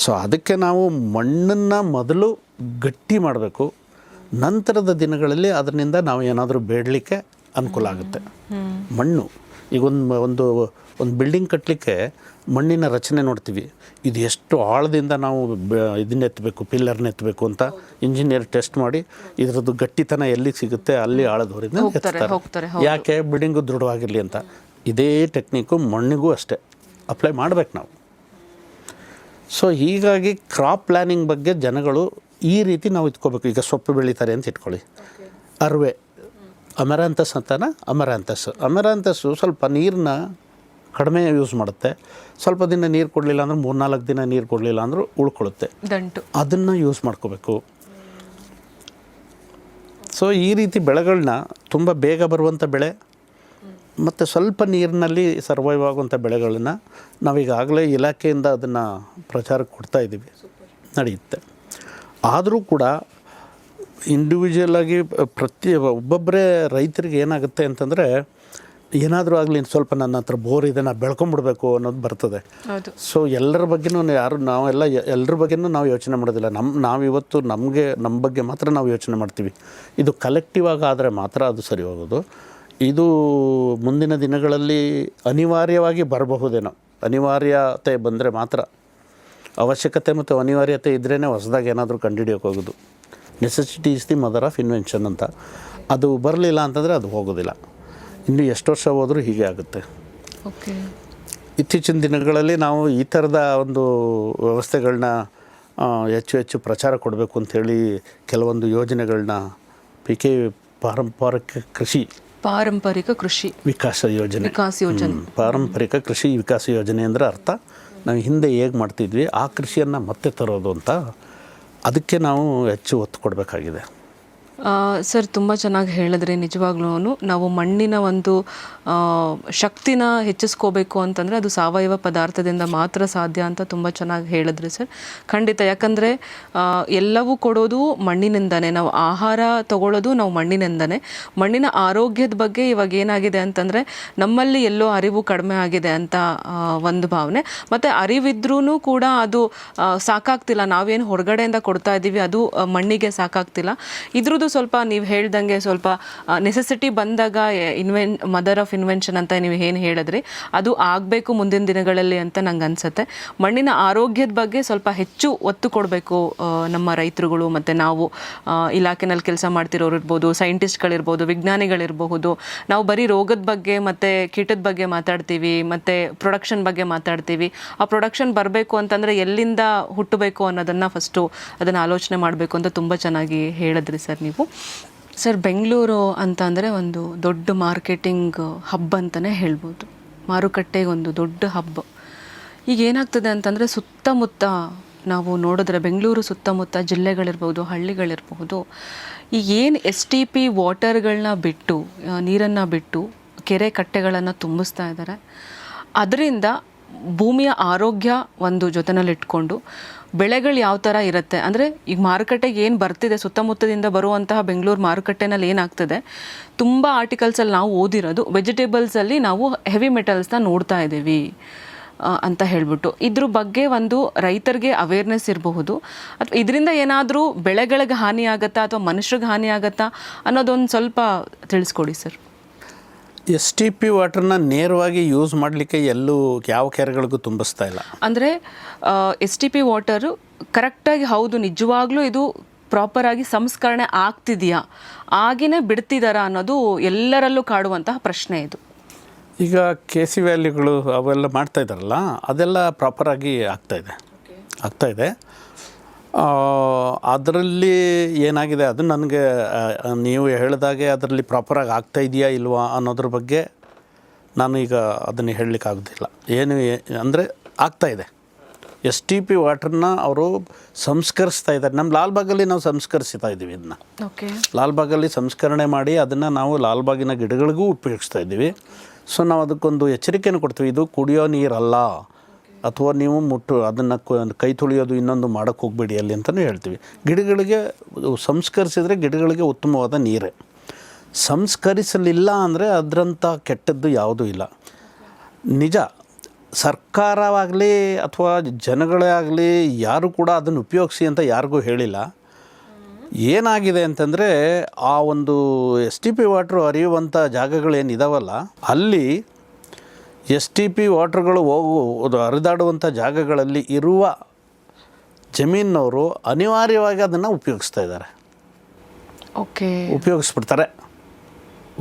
ಸೊ ಅದಕ್ಕೆ ನಾವು ಮಣ್ಣನ್ನು ಮೊದಲು ಗಟ್ಟಿ ಮಾಡಬೇಕು. ನಂತರದ ದಿನಗಳಲ್ಲಿ ಅದರಿಂದ ನಾವು ಏನಾದರೂ ಬೇಡಲಿಕ್ಕೆ ಅನುಕೂಲ ಆಗುತ್ತೆ. ಮಣ್ಣು ಈಗ ಒಂದು ಬಿಲ್ಡಿಂಗ್ ಕಟ್ಟಲಿಕ್ಕೆ ಮಣ್ಣಿನ ರಚನೆ ನೋಡ್ತೀವಿ. ಇದು ಎಷ್ಟು ಆಳದಿಂದ ನಾವು ಇದನ್ನ ಎತ್ತಬೇಕು, ಪಿಲ್ಲರ್ನ ಎತ್ತಬೇಕು ಅಂತ ಇಂಜಿನಿಯರ್ ಟೆಸ್ಟ್ ಮಾಡಿ ಇದರದ್ದು ಗಟ್ಟಿತನ ಎಲ್ಲಿ ಸಿಗುತ್ತೆ ಅಲ್ಲಿ ಆಳದವರಿಂದ ಎತ್ತಾರೆ. ಯಾಕೆ? ಬಿಲ್ಡಿಂಗು ದೃಢವಾಗಿರಲಿ ಅಂತ. ಇದೇ ಟೆಕ್ನಿಕ್ಕು ಮಣ್ಣಿಗೂ ಅಷ್ಟೇ ಅಪ್ಲೈ ಮಾಡಬೇಕು ನಾವು. ಸೊ ಹೀಗಾಗಿ ಕ್ರಾಪ್ ಪ್ಲ್ಯಾನಿಂಗ್ ಬಗ್ಗೆ ಜನಗಳು ಈ ರೀತಿ ನಾವು ಇಟ್ಕೋಬೇಕು. ಈಗ ಸೊಪ್ಪು ಬೆಳೀತಾರೆ ಅಂತ ಇಟ್ಕೊಳ್ಳಿ, ಅರ್ವೆ, ಅಮರಾಂತಸ್ ಅಂತಾನೆ. ಅಮರಾಂತಸ್ಸು ಸ್ವಲ್ಪ ನೀರನ್ನ ಕಡಿಮೆ ಯೂಸ್ ಮಾಡುತ್ತೆ. ಸ್ವಲ್ಪ ದಿನ ನೀರು ಕೊಡಲಿಲ್ಲ ಅಂದ್ರೆ, 3-4 ದಿನ ನೀರು ಕೊಡಲಿಲ್ಲ ಅಂದರೂ ಉಳ್ಕೊಳ್ಳುತ್ತೆ, ದಂಟು. ಅದನ್ನು ಯೂಸ್ ಮಾಡ್ಕೋಬೇಕು. ಸೊ ಈ ರೀತಿ ಬೆಳೆಗಳನ್ನ, ತುಂಬ ಬೇಗ ಬರುವಂಥ ಬೆಳೆ ಮತ್ತು ಸ್ವಲ್ಪ ನೀರಿನಲ್ಲಿ ಸರ್ವೈವ್ ಆಗುವಂಥ ಬೆಳೆಗಳನ್ನ ನಾವೀಗಾಗಲೇ ಇಲಾಖೆಯಿಂದ ಅದನ್ನು ಪ್ರಚಾರಕ್ಕೆ ಕೊಡ್ತಾಯಿದ್ದೀವಿ, ನಡೆಯುತ್ತೆ. ಆದರೂ ಕೂಡ ಇಂಡಿವಿಜುವಲಾಗಿ ಒಬ್ಬೊಬ್ಬರೇ ರೈತರಿಗೆ ಏನಾಗುತ್ತೆ ಅಂತಂದರೆ, ಏನಾದರೂ ಆಗಲಿ ಸ್ವಲ್ಪ ನನ್ನ ಹತ್ರ ಬೋರ್ ಇದೆ, ನಾನು ಬೆಳ್ಕೊಂಬಿಡ್ಬೇಕು ಅನ್ನೋದು ಬರ್ತದೆ. ಸೊ ಎಲ್ಲರ ಬಗ್ಗೆನೂ ಎಲ್ಲರ ಬಗ್ಗೆನೂ ನಾವು ಯೋಚನೆ ಮಾಡೋದಿಲ್ಲ. ನಾವಿವತ್ತು ನಮ್ಮ ಬಗ್ಗೆ ಮಾತ್ರ ನಾವು ಯೋಚನೆ ಮಾಡ್ತೀವಿ. ಇದು ಕಲೆಕ್ಟಿವ್ ಆಗಿ ಆದರೆ ಮಾತ್ರ ಅದು ಸರಿ ಹೋಗೋದು. ಇದು ಮುಂದಿನ ದಿನಗಳಲ್ಲಿ ಅನಿವಾರ್ಯವಾಗಿ ಬರಬಹುದೇನೋ. ಅನಿವಾರ್ಯತೆ ಬಂದರೆ ಮಾತ್ರ, ಅವಶ್ಯಕತೆ ಮತ್ತು ಅನಿವಾರ್ಯತೆ ಇದ್ರೇ ಹೊಸದಾಗಿ ಏನಾದರೂ ಕಂಡುಹಿಡಿಯೋಕೆ ಹೋಗೋದು. Necessity is the mother of invention ಅಂತ. ಅದು ಬರಲಿಲ್ಲ ಅಂತಂದರೆ ಅದು ಹೋಗೋದಿಲ್ಲ. ಇನ್ನು ಎಷ್ಟು ವರ್ಷ ಹೋದರೂ ಹೀಗೆ ಆಗುತ್ತೆ. ಓಕೆ. ಇತ್ತೀಚಿನ ದಿನಗಳಲ್ಲಿ ನಾವು ಈ ಥರದ ಒಂದು ವ್ಯವಸ್ಥೆಗಳನ್ನ ಹೆಚ್ಚು ಪ್ರಚಾರ ಕೊಡಬೇಕು ಅಂಥೇಳಿ ಕೆಲವೊಂದು ಯೋಜನೆಗಳನ್ನ ಪಾರಂಪರಿಕ ಕೃಷಿ ವಿಕಾಸ ಯೋಜನೆ. ಪಾರಂಪರಿಕ ಕೃಷಿ ವಿಕಾಸ ಯೋಜನೆ ಅಂದರೆ ಅರ್ಥ, ನಾವು ಹಿಂದೆ ಹೇಗೆ ಮಾಡ್ತಿದ್ವಿ ಆ ಕೃಷಿಯನ್ನು ಮತ್ತೆ ತರೋದು ಅಂತ. ಅದಕ್ಕೆ ನಾವು ಹೆಚ್ಚು ಒತ್ತು ಕೊಡಬೇಕಾಗಿದೆ. ಸರ್, ತುಂಬ ಚೆನ್ನಾಗಿ ಹೇಳಿದ್ರಿ. ನಿಜವಾಗ್ಲೂ ನಾವು ಮಣ್ಣಿನ ಒಂದು ಶಕ್ತಿನ ಹೆಚ್ಚಿಸ್ಕೋಬೇಕು ಅಂತಂದರೆ ಅದು ಸಾವಯವ ಪದಾರ್ಥದಿಂದ ಮಾತ್ರ ಸಾಧ್ಯ ಅಂತ ತುಂಬ ಚೆನ್ನಾಗಿ ಹೇಳಿದ್ರಿ ಸರ್. ಖಂಡಿತ. ಯಾಕಂದರೆ ಎಲ್ಲವೂ ಕೊಡೋದು ಮಣ್ಣಿನಿಂದನೇ, ನಾವು ಆಹಾರ ತಗೊಳ್ಳೋದು ನಾವು ಮಣ್ಣಿನಿಂದನೇ. ಮಣ್ಣಿನ ಆರೋಗ್ಯದ ಬಗ್ಗೆ ಇವಾಗ ಏನಾಗಿದೆ ಅಂತಂದರೆ, ನಮ್ಮಲ್ಲಿ ಎಲ್ಲೋ ಅರಿವು ಕಡಿಮೆ ಆಗಿದೆ ಅಂತ ಒಂದು ಭಾವನೆ. ಮತ್ತು ಅರಿವಿದ್ರೂ ಕೂಡ ಅದು ಸಾಕಾಗ್ತಿಲ್ಲ. ನಾವೇನು ಹೊರಗಡೆಯಿಂದ ಕೊಡ್ತಾ ಇದ್ದೀವಿ ಅದು ಮಣ್ಣಿಗೆ ಸಾಕಾಗ್ತಿಲ್ಲ. ಇದ್ರದ್ದು ಸ್ವಲ್ಪ ನೀವು ಹೇಳ್ದಂಗೆ ಸ್ವಲ್ಪ ನೆಸೆಸಿಟಿ ಬಂದಾಗ ಮದರ್ ಆಫ್ ಇನ್ವೆನ್ಷನ್ ಅಂತ ನೀವು ಏನು ಹೇಳಿದ್ರಿ, ಅದು ಆಗಬೇಕು ಮುಂದಿನ ದಿನಗಳಲ್ಲಿ ಅಂತ ನಂಗೆ ಅನಿಸುತ್ತೆ. ಮಣ್ಣಿನ ಆರೋಗ್ಯದ ಬಗ್ಗೆ ಸ್ವಲ್ಪ ಹೆಚ್ಚು ಒತ್ತು ಕೊಡಬೇಕು ನಮ್ಮ ರೈತರುಗಳು. ಮತ್ತು ನಾವು ಇಲಾಖೆನಲ್ಲಿ ಕೆಲಸ ಮಾಡ್ತಿರೋರು ಇರ್ಬೋದು, ಸೈಂಟಿಸ್ಟ್ಗಳಿರ್ಬೋದು, ವಿಜ್ಞಾನಿಗಳಿರಬಹುದು. ನಾವು ಬರೀ ರೋಗದ ಬಗ್ಗೆ ಮತ್ತು ಕೀಟದ ಬಗ್ಗೆ ಮಾತಾಡ್ತೀವಿ, ಮತ್ತು ಪ್ರೊಡಕ್ಷನ್ ಬಗ್ಗೆ ಮಾತಾಡ್ತೀವಿ. ಆ ಪ್ರೊಡಕ್ಷನ್ ಬರಬೇಕು ಅಂತಂದರೆ ಎಲ್ಲಿಂದ ಹುಟ್ಟಬೇಕು ಅನ್ನೋದನ್ನು ಫಸ್ಟು ಅದನ್ನು ಆಲೋಚನೆ ಮಾಡಬೇಕು ಅಂತ ತುಂಬ ಚೆನ್ನಾಗಿ ಹೇಳಿದ್ರಿ ಸರ್ ನೀವು. ಸರ್, ಬೆಂಗಳೂರು ಅಂತ ಅಂದರೆ ಒಂದು ದೊಡ್ಡ ಮಾರ್ಕೆಟಿಂಗ್ ಹಬ್ ಅಂತಲೇ ಹೇಳ್ಬೋದು. ಮಾರುಕಟ್ಟೆಗೆ ಒಂದು ದೊಡ್ಡ ಹಬ್. ಈಗ ಏನಾಗ್ತದೆ ಅಂತಂದರೆ, ಸುತ್ತಮುತ್ತ ನಾವು ನೋಡಿದ್ರೆ ಬೆಂಗಳೂರು ಸುತ್ತಮುತ್ತ ಜಿಲ್ಲೆಗಳಿರ್ಬೋದು, ಹಳ್ಳಿಗಳಿರ್ಬೋದು, ಈಗ ಏನು STP ವಾಟರ್ಗಳನ್ನ ಬಿಟ್ಟು, ನೀರನ್ನು ಬಿಟ್ಟು ಕೆರೆ ಕಟ್ಟೆಗಳನ್ನು ತುಂಬಿಸ್ತಾ ಇದ್ದಾರೆ. ಅದರಿಂದ ಭೂಮಿಯ ಆರೋಗ್ಯ ಒಂದು ಜೊತೆನಲ್ಲಿ ಇಟ್ಕೊಂಡು ಬೆಳೆಗಳು ಯಾವ ಥರ ಇರುತ್ತೆ ಅಂದರೆ ಈಗ ಮಾರುಕಟ್ಟೆಗೆ ಏನು ಬರ್ತಿದೆ ಸುತ್ತಮುತ್ತದಿಂದ ಬರುವಂತಹ ಬೆಂಗಳೂರು ಮಾರುಕಟ್ಟೆನಲ್ಲಿ ಏನಾಗ್ತದೆ ತುಂಬ ಆರ್ಟಿಕಲ್ಸಲ್ಲಿ ನಾವು ಓದಿರೋದು ವೆಜಿಟೇಬಲ್ಸಲ್ಲಿ ನಾವು ಹೆವಿ ಮೆಟಲ್ಸ್ನ ನೋಡ್ತಾ ಇದ್ದೀವಿ ಅಂತ ಹೇಳ್ಬಿಟ್ಟು ಇದ್ರ ಬಗ್ಗೆ ಒಂದು ರೈತರಿಗೆ ಅವೇರ್ನೆಸ್ ಇರಬಹುದು ಅಥವಾ ಇದರಿಂದ ಏನಾದರೂ ಬೆಳೆಗಳಿಗೆ ಹಾನಿ ಆಗುತ್ತಾ ಅಥವಾ ಮನುಷ್ಯರಿಗೆ ಹಾನಿ ಆಗುತ್ತಾ ಅನ್ನೋದೊಂದು ಸ್ವಲ್ಪ ತಿಳಿಸ್ಕೊಡಿ ಸರ್. STP ವಾಟರ್ನ ನೇರವಾಗಿ ಯೂಸ್ ಮಾಡಲಿಕ್ಕೆ ಎಲ್ಲೂ ಯಾವ ಕೆರೆಗಳಿಗೂ ತುಂಬಿಸ್ತಾ ಇಲ್ಲ. ಅಂದರೆ STP ವಾಟರು ಕರೆಕ್ಟಾಗಿ ಹೌದು ನಿಜವಾಗ್ಲೂ ಇದು ಪ್ರಾಪರಾಗಿ ಸಂಸ್ಕರಣೆ ಆಗ್ತಿದೆಯಾ ಆಗಿನೇ ಬಿಡ್ತಿದ್ದಾರಾ ಅನ್ನೋದು ಎಲ್ಲರಲ್ಲೂ ಕಾಡುವಂತಹ ಪ್ರಶ್ನೆ ಇದು. ಈಗ KC ವ್ಯಾಲ್ಯೂಗಳು ಅವೆಲ್ಲ ಮಾಡ್ತಾ ಇದ್ದಾರಲ್ಲ ಅದೆಲ್ಲ ಪ್ರಾಪರಾಗಿ ಆಗ್ತಾಯಿದೆ. ಅದರಲ್ಲಿ ಏನಾಗಿದೆ ಅದು ನನಗೆ ನೀವು ಹೇಳಿದಾಗೆ ಅದರಲ್ಲಿ ಪ್ರಾಪರಾಗಿ ಆಗ್ತಾ ಇದೆಯಾ ಇಲ್ವಾ ಅನ್ನೋದ್ರ ಬಗ್ಗೆ ನಾನು ಈಗ ಅದನ್ನು ಹೇಳಲಿಕ್ಕಾಗೋದಿಲ್ಲ. ಅಂದರೆ ಆಗ್ತಾಯಿದೆ. STP ವಾಟರ್ನ ಅವರು ಸಂಸ್ಕರಿಸ್ತಾ ಇದ್ದಾರೆ. ನಮ್ಮ ಲಾಲ್ಬಾಗಲ್ಲಿ ನಾವು ಸಂಸ್ಕರಿಸ್ತಾ ಇದ್ದೀವಿ ಇದನ್ನ. ಲಾಲ್ಬಾಗಲ್ಲಿ ಸಂಸ್ಕರಣೆ ಮಾಡಿ ಅದನ್ನು ನಾವು ಲಾಲ್ಬಾಗಿನ ಗಿಡಗಳಿಗೂ ಉಪಯೋಗಿಸ್ತಾ ಇದ್ದೀವಿ. ಸೊ ನಾವು ಅದಕ್ಕೊಂದು ಎಚ್ಚರಿಕೆಯನ್ನು ಕೊಡ್ತೀವಿ, ಇದು ಕುಡಿಯೋ ನೀರಲ್ಲ ಅಥವಾ ನೀವು ಅದನ್ನು ಕೈ ತೊಳೆಯೋದು ಇನ್ನೊಂದು ಮಾಡೋಕ್ಕೆ ಹೋಗಬೇಡಿ ಅಲ್ಲಿ ಅಂತಲೂ ಹೇಳ್ತೀವಿ. ಗಿಡಗಳಿಗೆ ಸಂಸ್ಕರಿಸಿದರೆ ಗಿಡಗಳಿಗೆ ಉತ್ತಮವಾದ ನೀರೇ. ಸಂಸ್ಕರಿಸಲಿಲ್ಲ ಅಂದರೆ ಅದರಂಥ ಕೆಟ್ಟದ್ದು ಯಾವುದೂ ಇಲ್ಲ. ನಿಜ, ಸರ್ಕಾರವಾಗಲಿ ಅಥವಾ ಜನಗಳೇ ಆಗಲಿ ಯಾರು ಕೂಡ ಅದನ್ನು ಉಪಯೋಗಿಸಿ ಅಂತ ಯಾರಿಗೂ ಹೇಳಿಲ್ಲ. ಏನಾಗಿದೆ ಅಂತಂದರೆ ಆ ಒಂದು STP ವಾಟ್ರು ಹರಿಯುವಂಥ ಜಾಗಗಳೇನಿದಾವಲ್ಲ ಅಲ್ಲಿ STP ವಾಟ್ರುಗಳು ಹರಿದಾಡುವಂಥ ಜಾಗಗಳಲ್ಲಿ ಇರುವ ಜಮೀನವರು ಅನಿವಾರ್ಯವಾಗಿ ಅದನ್ನು ಉಪಯೋಗಿಸ್ತಾ ಇದ್ದಾರೆ.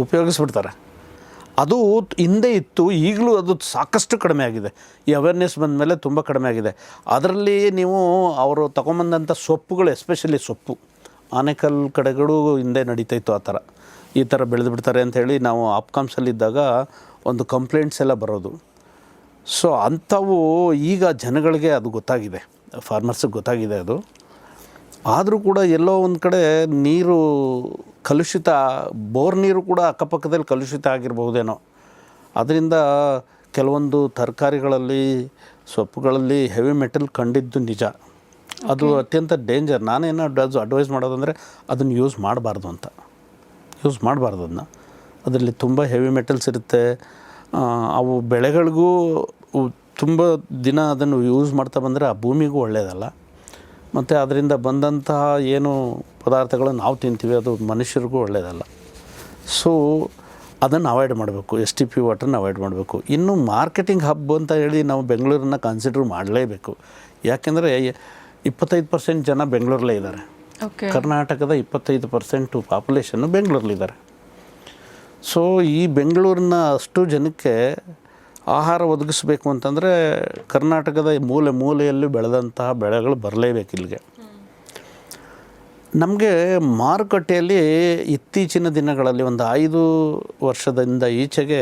ಉಪಯೋಗಿಸ್ಬಿಡ್ತಾರೆ. ಅದು ಹಿಂದೆ ಇತ್ತು, ಈಗಲೂ ಅದು ಸಾಕಷ್ಟು ಕಡಿಮೆ ಆಗಿದೆ. ಈ ಅವೇರ್ನೆಸ್ ಬಂದ ಮೇಲೆ ತುಂಬ ಕಡಿಮೆ ಆಗಿದೆ. ಅದರಲ್ಲಿ ನೀವು ಅವರು ತಗೊಂಬಂದಂಥ ಸೊಪ್ಪುಗಳು, ಎಸ್ಪೆಷಲಿ ಸೊಪ್ಪು, ಆನೆಕಲ್ ಕಡೆಗಳು ಹಿಂದೆ ನಡೀತಾಯಿತ್ತು. ಈ ಥರ ಬೆಳೆದು ಬಿಡ್ತಾರೆ ಅಂಥೇಳಿ ನಾವು ಆಪ್ಕಾಮ್ಸಲ್ಲಿದ್ದಾಗ ಒಂದು ಕಂಪ್ಲೇಂಟ್ಸ್ ಎಲ್ಲ ಬರೋದು. ಸೊ ಅಂಥವು ಈಗ ಜನಗಳಿಗೆ ಅದು ಗೊತ್ತಾಗಿದೆ, ಫಾರ್ಮರ್ಸಿಗೆ ಗೊತ್ತಾಗಿದೆ ಅದು. ಆದರೂ ಕೂಡ ಎಲ್ಲೋ ಒಂದು ಕಡೆ ನೀರು ಕಲುಷಿತ, ಬೋರ್ ನೀರು ಕೂಡ ಅಕ್ಕಪಕ್ಕದಲ್ಲಿ ಕಲುಷಿತ ಆಗಿರಬಹುದೇನೋ. ಅದರಿಂದ ಕೆಲವೊಂದು ತರಕಾರಿಗಳಲ್ಲಿ, ಸೊಪ್ಪುಗಳಲ್ಲಿ ಹೆವಿ ಮೆಟಲ್ ಕಂಡಿದ್ದು ನಿಜ. ಅದು ಅತ್ಯಂತ ಡೇಂಜರ್. ನಾನೇನು ಅಡ್ವೈಸ್ ಮಾಡೋದಂದರೆ ಅದನ್ನು ಯೂಸ್ ಮಾಡಬಾರ್ದು ಅದನ್ನು. ಅದರಲ್ಲಿ ತುಂಬ ಹೆವಿ ಮೆಟಲ್ಸ್ ಇರುತ್ತೆ. ಅವು ಬೆಳೆಗಳಿಗೂ ತುಂಬ ದಿನ ಅದನ್ನು ಯೂಸ್ ಮಾಡ್ತಾ ಬಂದರೆ ಆ ಭೂಮಿಗೂ ಒಳ್ಳೆಯದಲ್ಲ. ಮತ್ತು ಅದರಿಂದ ಬಂದಂತಹ ಏನು ಪದಾರ್ಥಗಳು ನಾವು ತಿಂತೀವಿ ಅದು ಮನುಷ್ಯರಿಗೂ ಒಳ್ಳೆಯದಲ್ಲ. ಸೊ ಅದನ್ನು ಅವಾಯ್ಡ್ ಮಾಡಬೇಕು, STP ವಾಟರ್ನ ಅವಾಯ್ಡ್ ಮಾಡಬೇಕು. ಇನ್ನು ಮಾರ್ಕೆಟಿಂಗ್ ಹಬ್ ಅಂತ ಹೇಳಿ ನಾವು ಬೆಂಗಳೂರನ್ನ ಕನ್ಸಿಡರ್ ಮಾಡಲೇಬೇಕು. ಯಾಕೆಂದರೆ 25% ಜನ ಬೆಂಗಳೂರಲ್ಲೇ ಇದ್ದಾರೆ. ಕರ್ನಾಟಕದ 25% ಪಾಪ್ಯುಲೇಷನ್ನು ಬೆಂಗಳೂರಲ್ಲಿದ್ದಾರೆ. ಸೊ ಈ ಬೆಂಗಳೂರಿನ ಅಷ್ಟು ಜನಕ್ಕೆ ಆಹಾರ ಒದಗಿಸ್ಬೇಕು ಅಂತಂದರೆ ಕರ್ನಾಟಕದ ಮೂಲೆಯಲ್ಲಿ ಬೆಳೆದಂತಹ ಬೆಳೆಗಳು ಬರಲೇಬೇಕು ಇಲ್ಲಿಗೆ. ನಮಗೆ ಮಾರುಕಟ್ಟೆಯಲ್ಲಿ ಇತ್ತೀಚಿನ ದಿನಗಳಲ್ಲಿ ಒಂದು 5 ವರ್ಷದಿಂದ ಈಚೆಗೆ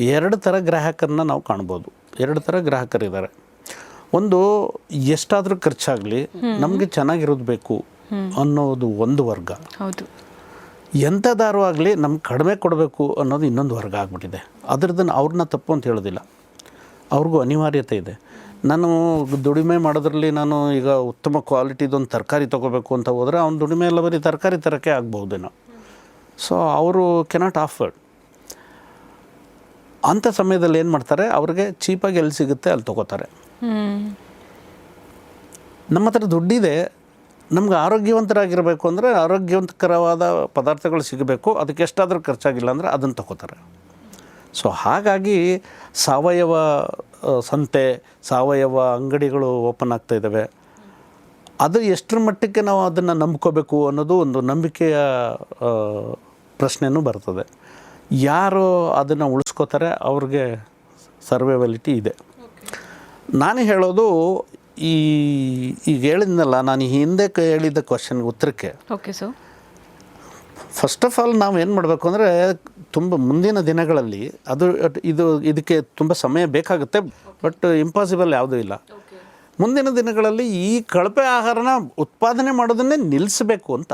2 ಥರ ಗ್ರಾಹಕರನ್ನ ನಾವು ಕಾಣ್ಬೋದು. 2 ಥರ ಗ್ರಾಹಕರಿದ್ದಾರೆ. ಒಂದು, ಎಷ್ಟಾದರೂ ಖರ್ಚಾಗಲಿ ನಮಗೆ ಚೆನ್ನಾಗಿರೋದು ಬೇಕು ಅನ್ನೋದು ಒಂದು ವರ್ಗ. ಎಂಥದಾರು ಆಗಲಿ ನಮ್ಗೆ ಕಡಿಮೆ ಕೊಡಬೇಕು ಅನ್ನೋದು ಇನ್ನೊಂದು ವರ್ಗ ಆಗಿಬಿಟ್ಟಿದೆ. ಅದರದನ್ನು ಅವ್ರನ್ನ ತಪ್ಪು ಅಂತ ಹೇಳೋದಿಲ್ಲ, ಅವ್ರಿಗೂ ಅನಿವಾರ್ಯತೆ ಇದೆ. ನಾನು ದುಡಿಮೆ ಮಾಡೋದ್ರಲ್ಲಿ ನಾನು ಈಗ ಉತ್ತಮ ಕ್ವಾಲಿಟಿದೊಂದು ತರಕಾರಿ ತೊಗೋಬೇಕು ಅಂತ ಹೋದರೆ ಅವ್ನ ದುಡಿಮೆ ಎಲ್ಲ ಬರೀ ತರಕಾರಿ ತರೋಕ್ಕೆ ಆಗ್ಬಹುದೇನೋ. ಸೊ ಅವರು ಕೆನಾಟ್ ಆಫರ್ಡ್. ಅಂಥ ಸಮಯದಲ್ಲಿ ಏನು ಮಾಡ್ತಾರೆ, ಅವ್ರಿಗೆ ಚೀಪಾಗಿ ಎಲ್ಲಿ ಸಿಗುತ್ತೆ ಅಲ್ಲಿ ತೊಗೋತಾರೆ. ನಮ್ಮ ಹತ್ರ ದುಡ್ಡಿದೆ, ನಮ್ಗೆ ಆರೋಗ್ಯವಂತರಾಗಿರಬೇಕು ಅಂದರೆ ಆರೋಗ್ಯವಂತಕರವಾದ ಪದಾರ್ಥಗಳು ಸಿಗಬೇಕು, ಅದಕ್ಕೆ ಎಷ್ಟಾದರೂ ಖರ್ಚಾಗಿಲ್ಲ ಅಂದರೆ ಅದನ್ನು ತಗೋತಾರೆ. ಸೊ ಹಾಗಾಗಿ ಸಾವಯವ ಸಂತೆ, ಸಾವಯವ ಅಂಗಡಿಗಳು ಓಪನ್ ಆಗ್ತಾಯಿದ್ದಾವೆ. ಅದು ಎಷ್ಟರ ಮಟ್ಟಕ್ಕೆ ನಾವು ಅದನ್ನು ನಂಬ್ಕೋಬೇಕು ಅನ್ನೋದು ಒಂದು ನಂಬಿಕೆಯ ಪ್ರಶ್ನೆಯೂ ಬರ್ತದೆ. ಯಾರು ಅದನ್ನು ಉಳಿಸ್ಕೋತಾರೆ ಅವ್ರಿಗೆ ಸರ್ವೈವಲಿಟಿ ಇದೆ. ನಾನು ಹೇಳೋದು ಈಗ ಹೇಳಿದ್ನಲ್ಲ, ನಾನು ಹಿಂದೆ ಹೇಳಿದ್ದ ಕ್ವಶನ್ಗೆ ಉತ್ತರಕ್ಕೆ ಫಸ್ಟ್ ಆಫ್ ಆಲ್ ನಾವು ಏನು ಮಾಡಬೇಕು ಅಂದರೆ ತುಂಬ ಮುಂದಿನ ದಿನಗಳಲ್ಲಿ ಇದಕ್ಕೆ ತುಂಬ ಸಮಯ ಬೇಕಾಗುತ್ತೆ, ಬಟ್ ಇಂಪಾಸಿಬಲ್ ಯಾವುದೂ ಇಲ್ಲ. ಮುಂದಿನ ದಿನಗಳಲ್ಲಿ ಈ ಕಳಪೆ ಆಹಾರನ ಉತ್ಪಾದನೆ ಮಾಡೋದನ್ನೇ ನಿಲ್ಲಿಸಬೇಕು ಅಂತ,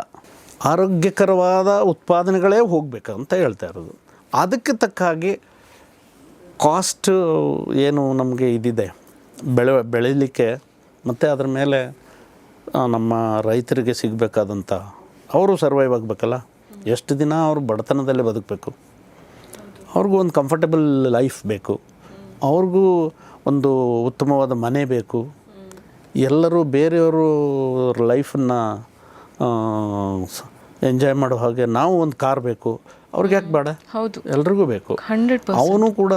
ಆರೋಗ್ಯಕರವಾದ ಉತ್ಪಾದನೆಗಳೇ ಹೋಗಬೇಕು ಅಂತ ಹೇಳ್ತಾ ಇರೋದು. ಅದಕ್ಕೆ ತಕ್ಕ ಹಾಗೆ ಕಾಸ್ಟ್ ಏನು ನಮಗೆ ಇದಿದೆ ಬೆಳೀಲಿಕ್ಕೆ, ಮತ್ತು ಅದ್ರ ಮೇಲೆ ನಮ್ಮ ರೈತರಿಗೆ ಸಿಗಬೇಕಾದಂಥ, ಅವರು ಸರ್ವೈವ್ ಆಗಬೇಕಲ್ಲ, ಎಷ್ಟು ದಿನ ಅವರು ಬಡತನದಲ್ಲೇ ಬದುಕಬೇಕು, ಅವ್ರಿಗೂ ಒಂದು ಕಂಫರ್ಟಬಲ್ ಲೈಫ್ ಬೇಕು, ಅವ್ರಿಗೂ ಒಂದು ಉತ್ತಮವಾದ ಮನೆ ಬೇಕು. ಎಲ್ಲರೂ ಬೇರೆಯವರು ಲೈಫನ್ನು ಎಂಜಾಯ್ ಮಾಡೋ ಹಾಗೆ ನಾವು ಒಂದು ಕಾರ್ ಬೇಕು, ಅವ್ರಿಗೆ ಯಾಕೆ ಬೇಡ? ಹೌದು, ಎಲ್ರಿಗೂ ಬೇಕು. 100%. ಅವನು ಕೂಡ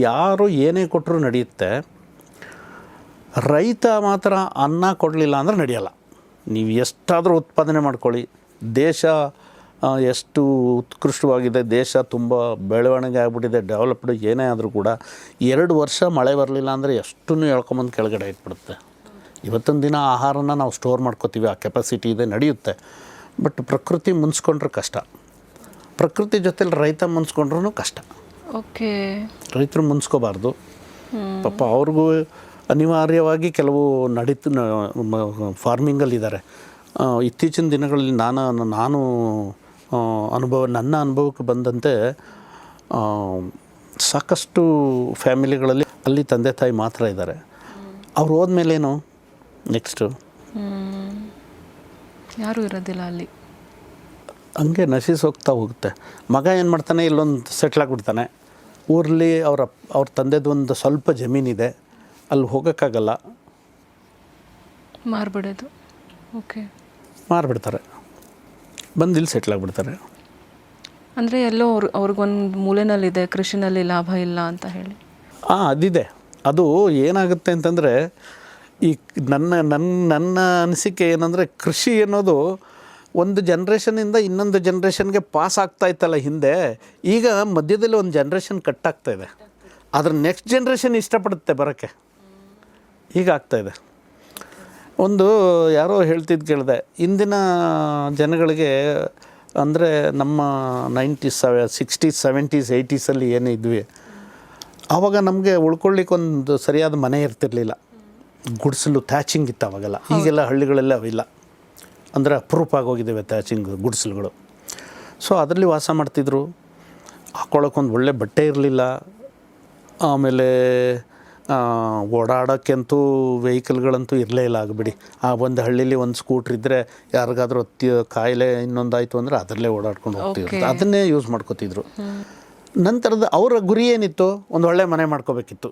ಯಾರು ಏನೇ ಕೊಟ್ಟರು ನಡೆಯುತ್ತೆ. ರೈತ ಮಾತ್ರ ಅನ್ನ ಕೊಡಲಿಲ್ಲ ಅಂದರೆ ನಡೆಯಲ್ಲ. ನೀವು ಎಷ್ಟಾದರೂ ಉತ್ಪಾದನೆ ಮಾಡ್ಕೊಳ್ಳಿ, ದೇಶ ಎಷ್ಟು ಉತ್ಕೃಷ್ಟವಾಗಿದೆ, ದೇಶ ತುಂಬ ಬೆಳವಣಿಗೆ ಆಗಿಬಿಟ್ಟಿದೆ, ಡೆವಲಪ್ಡ್ ಏನೇ ಆದರೂ ಕೂಡ 2 ವರ್ಷ ಮಳೆ ಬರಲಿಲ್ಲ ಅಂದರೆ ಎಷ್ಟನ್ನು ಎಳ್ಕೊಂಬಂದು ಕೆಳಗಡೆ ಇಟ್ಬಿಡುತ್ತೆ. ಇವತ್ತೊಂದು ದಿನ ಆಹಾರನ ನಾವು ಸ್ಟೋರ್ ಮಾಡ್ಕೋತೀವಿ, ಆ ಕೆಪಾಸಿಟಿ ಇದೆ, ನಡೆಯುತ್ತೆ. ಬಟ್ ಪ್ರಕೃತಿ ಮುನ್ಸ್ಕೊಂಡ್ರೆ ಕಷ್ಟ, ಪ್ರಕೃತಿ ಜೊತೆಲಿ ರೈತ ಮುನ್ಸ್ಕೊಂಡ್ರೂ ಕಷ್ಟ. ಓಕೆ, ರೈತರು ಮುನ್ಸ್ಕೋಬಾರ್ದು. ಪಾಪ ಅವ್ರಿಗೂ ಅನಿವಾರ್ಯವಾಗಿ ಕೆಲವು ಫಾರ್ಮಿಂಗಲ್ಲಿದ್ದಾರೆ. ಇತ್ತೀಚಿನ ದಿನಗಳಲ್ಲಿ ನಾನು ನನ್ನ ಅನುಭವಕ್ಕೆ ಬಂದಂತೆ ಸಾಕಷ್ಟು ಫ್ಯಾಮಿಲಿಗಳಲ್ಲಿ ಅಲ್ಲಿ ತಂದೆ ತಾಯಿ ಮಾತ್ರ ಇದ್ದಾರೆ. ಅವ್ರು ಹೋದ್ಮೇಲೇನು ನೆಕ್ಸ್ಟು ಯಾರೂ ಇರೋದಿಲ್ಲ ಅಲ್ಲಿ, ಹಂಗೆ ನಶಿಸಿ ಹೋಗುತ್ತೆ. ಮಗ ಏನು ಮಾಡ್ತಾನೆ, ಇಲ್ಲೊಂದು ಸೆಟ್ಲಾಗ್ಬಿಡ್ತಾನೆ. ಊರಲ್ಲಿ ಅವ್ರ ತಂದೆದು ಒಂದು ಸ್ವಲ್ಪ ಜಮೀನಿದೆ, ಅಲ್ಲಿ ಹೋಗೋಕ್ಕಾಗಲ್ಲ, ಮಾರ್ಬಿಡೋದು. ಓಕೆ, ಮಾರಿಬಿಡ್ತಾರೆ, ಬಂದು ಇಲ್ಲಿ ಸೆಟ್ಲಾಗ್ಬಿಡ್ತಾರೆ. ಅಂದರೆ ಎಲ್ಲೋ ಅವ್ರಿಗೊಂದು ಮೂಲೆನಲ್ಲಿದೆ, ಕೃಷಿನಲ್ಲಿ ಲಾಭ ಇಲ್ಲ ಅಂತ ಹೇಳಿ. ಅದಿದೆ. ಅದು ಏನಾಗುತ್ತೆ ಅಂತಂದರೆ, ಈ ನನ್ನ ಅನಿಸಿಕೆ ಏನಂದರೆ, ಕೃಷಿ ಅನ್ನೋದು ಒಂದು ಜನ್ರೇಷನಿಂದ ಇನ್ನೊಂದು ಜನ್ರೇಷನ್ಗೆ ಪಾಸ್ ಆಗ್ತಾಯಿತ್ತಲ್ಲ ಹಿಂದೆ, ಈಗ ಮಧ್ಯದಲ್ಲಿ ಒಂದು ಜನ್ರೇಷನ್ ಕಟ್ಟಾಗ್ತಾಯಿದೆ. ಅದ್ರ ನೆಕ್ಸ್ಟ್ ಜನ್ರೇಷನ್ ಇಷ್ಟಪಡುತ್ತೆ ಬರೋಕ್ಕೆ, ಈಗ ಆಗ್ತಾಯಿದೆ. ಒಂದು ಯಾರೋ ಕೇಳಿದೆ, ಇಂದಿನ ಜನಗಳಿಗೆ ಅಂದರೆ ನಮ್ಮ 90s 60s 70s 80sಲ್ಲಿ ಏನೇ ಇದ್ವಿ, ಆವಾಗ ನಮಗೆ ಉಳ್ಕೊಳ್ಳಿಕ್ಕೆ ಒಂದು ಸರಿಯಾದ ಮನೆ ಇರ್ತಿರಲಿಲ್ಲ. ಗುಡಿಸಲು ಥ್ಯಾಚಿಂಗ್ ಇತ್ತು ಅವಾಗೆಲ್ಲ. ಈಗೆಲ್ಲ ಹಳ್ಳಿಗಳೆಲ್ಲ ಅವಿಲ್ಲ, ಅಂದರೆ ಅಪ್ರೂಪ್ ಆಗೋಗಿದ್ದಾವೆ ಥ್ಯಾಚಿಂಗ್ ಗುಡಿಸಲುಗಳು. ಸೊ ಅದರಲ್ಲಿ ವಾಸ ಮಾಡ್ತಿದ್ರು. ಹಾಕ್ಕೊಳ್ಳೋಕ್ಕೊಂದು ಒಳ್ಳೆ ಬಟ್ಟೆ ಇರಲಿಲ್ಲ. ಆಮೇಲೆ ಓಡಾಡೋಕ್ಕಂತೂ ವೆಹಿಕಲ್ಗಳಂತೂ ಇರಲೇ ಇಲ್ಲ ಆಗಿಬಿಡಿ. ಆ ಒಂದು ಹಳ್ಳೀಲಿ ಒಂದು ಸ್ಕೂಟ್ರ್ ಇದ್ದರೆ ಯಾರಿಗಾದ್ರೂ ಕಾಯಿಲೆ ಇನ್ನೊಂದಾಯಿತು ಅಂದರೆ ಅದರಲ್ಲೇ ಓಡಾಡ್ಕೊಂಡು ಹೋಗ್ತಿದ್ರು, ಅದನ್ನೇ ಯೂಸ್ ಮಾಡ್ಕೋತಿದ್ರು. ನಂತರದ ಅವರ ಗುರಿ ಏನಿತ್ತು, ಒಂದು ಒಳ್ಳೆ ಮನೆ ಮಾಡ್ಕೋಬೇಕಿತ್ತು.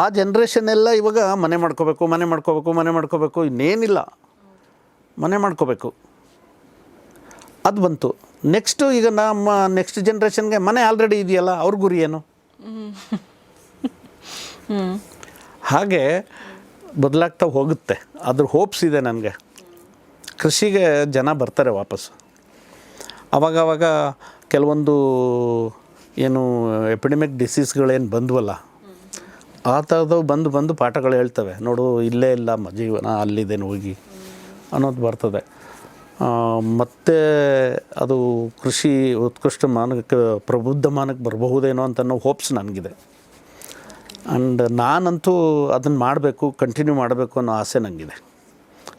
ಆ ಜನ್ರೇಷನ್ ಎಲ್ಲ ಇವಾಗ ಮನೆ ಮಾಡ್ಕೋಬೇಕು, ಇನ್ನೇನಿಲ್ಲ, ಮನೆ ಮಾಡ್ಕೋಬೇಕು, ಅದು ಬಂತು. ನೆಕ್ಸ್ಟು ಈಗ ನಮ್ಮ ನೆಕ್ಸ್ಟ್ ಜನ್ರೇಷನ್ಗೆ ಮನೆ ಆಲ್ರೆಡಿ ಇದೆಯಲ್ಲ, ಅವ್ರ ಗುರಿ ಏನು? ಹಾಗೆ ಬದಲಾಗ್ತಾ ಹೋಗುತ್ತೆ. ಅದ್ರ ಹೋಪ್ಸ್ ಇದೆ ನನಗೆ. ಕೃಷಿಗೆ ಜನ ಬರ್ತಾರೆ ವಾಪಸ್ಸು. ಆವಾಗವಾಗ ಕೆಲವೊಂದು ಏನು ಎಪಿಡೆಮಿಕ್ ಡಿಸೀಸ್ಗಳೇನು ಬಂದ್ವಲ್ಲ, ಆ ಥರದವು ಬಂದು ಪಾಠಗಳು ಹೇಳ್ತವೆ. ನೋಡು, ಇಲ್ಲೇ ಇಲ್ಲ ಜೀವನ, ಅಲ್ಲಿದ್ದೇನೆ ಹೋಗಿ ಅನ್ನೋದು ಬರ್ತದೆ. ಮತ್ತು ಅದು ಕೃಷಿ ಉತ್ಕೃಷ್ಟ ಮಾನಕ್ಕೆ, ಪ್ರಬುದ್ಧ ಮಾನಕ್ಕೆ ಬರಬಹುದೇನೋ ಅಂತ ಅನ್ನೋ ಹೋಪ್ಸ್ ನನಗಿದೆ. ಆ್ಯಂಡ್ ನಾನಂತೂ ಅದನ್ನು ಮಾಡಬೇಕು, ಕಂಟಿನ್ಯೂ ಮಾಡಬೇಕು ಅನ್ನೋ ಆಸೆ ನನಗಿದೆ.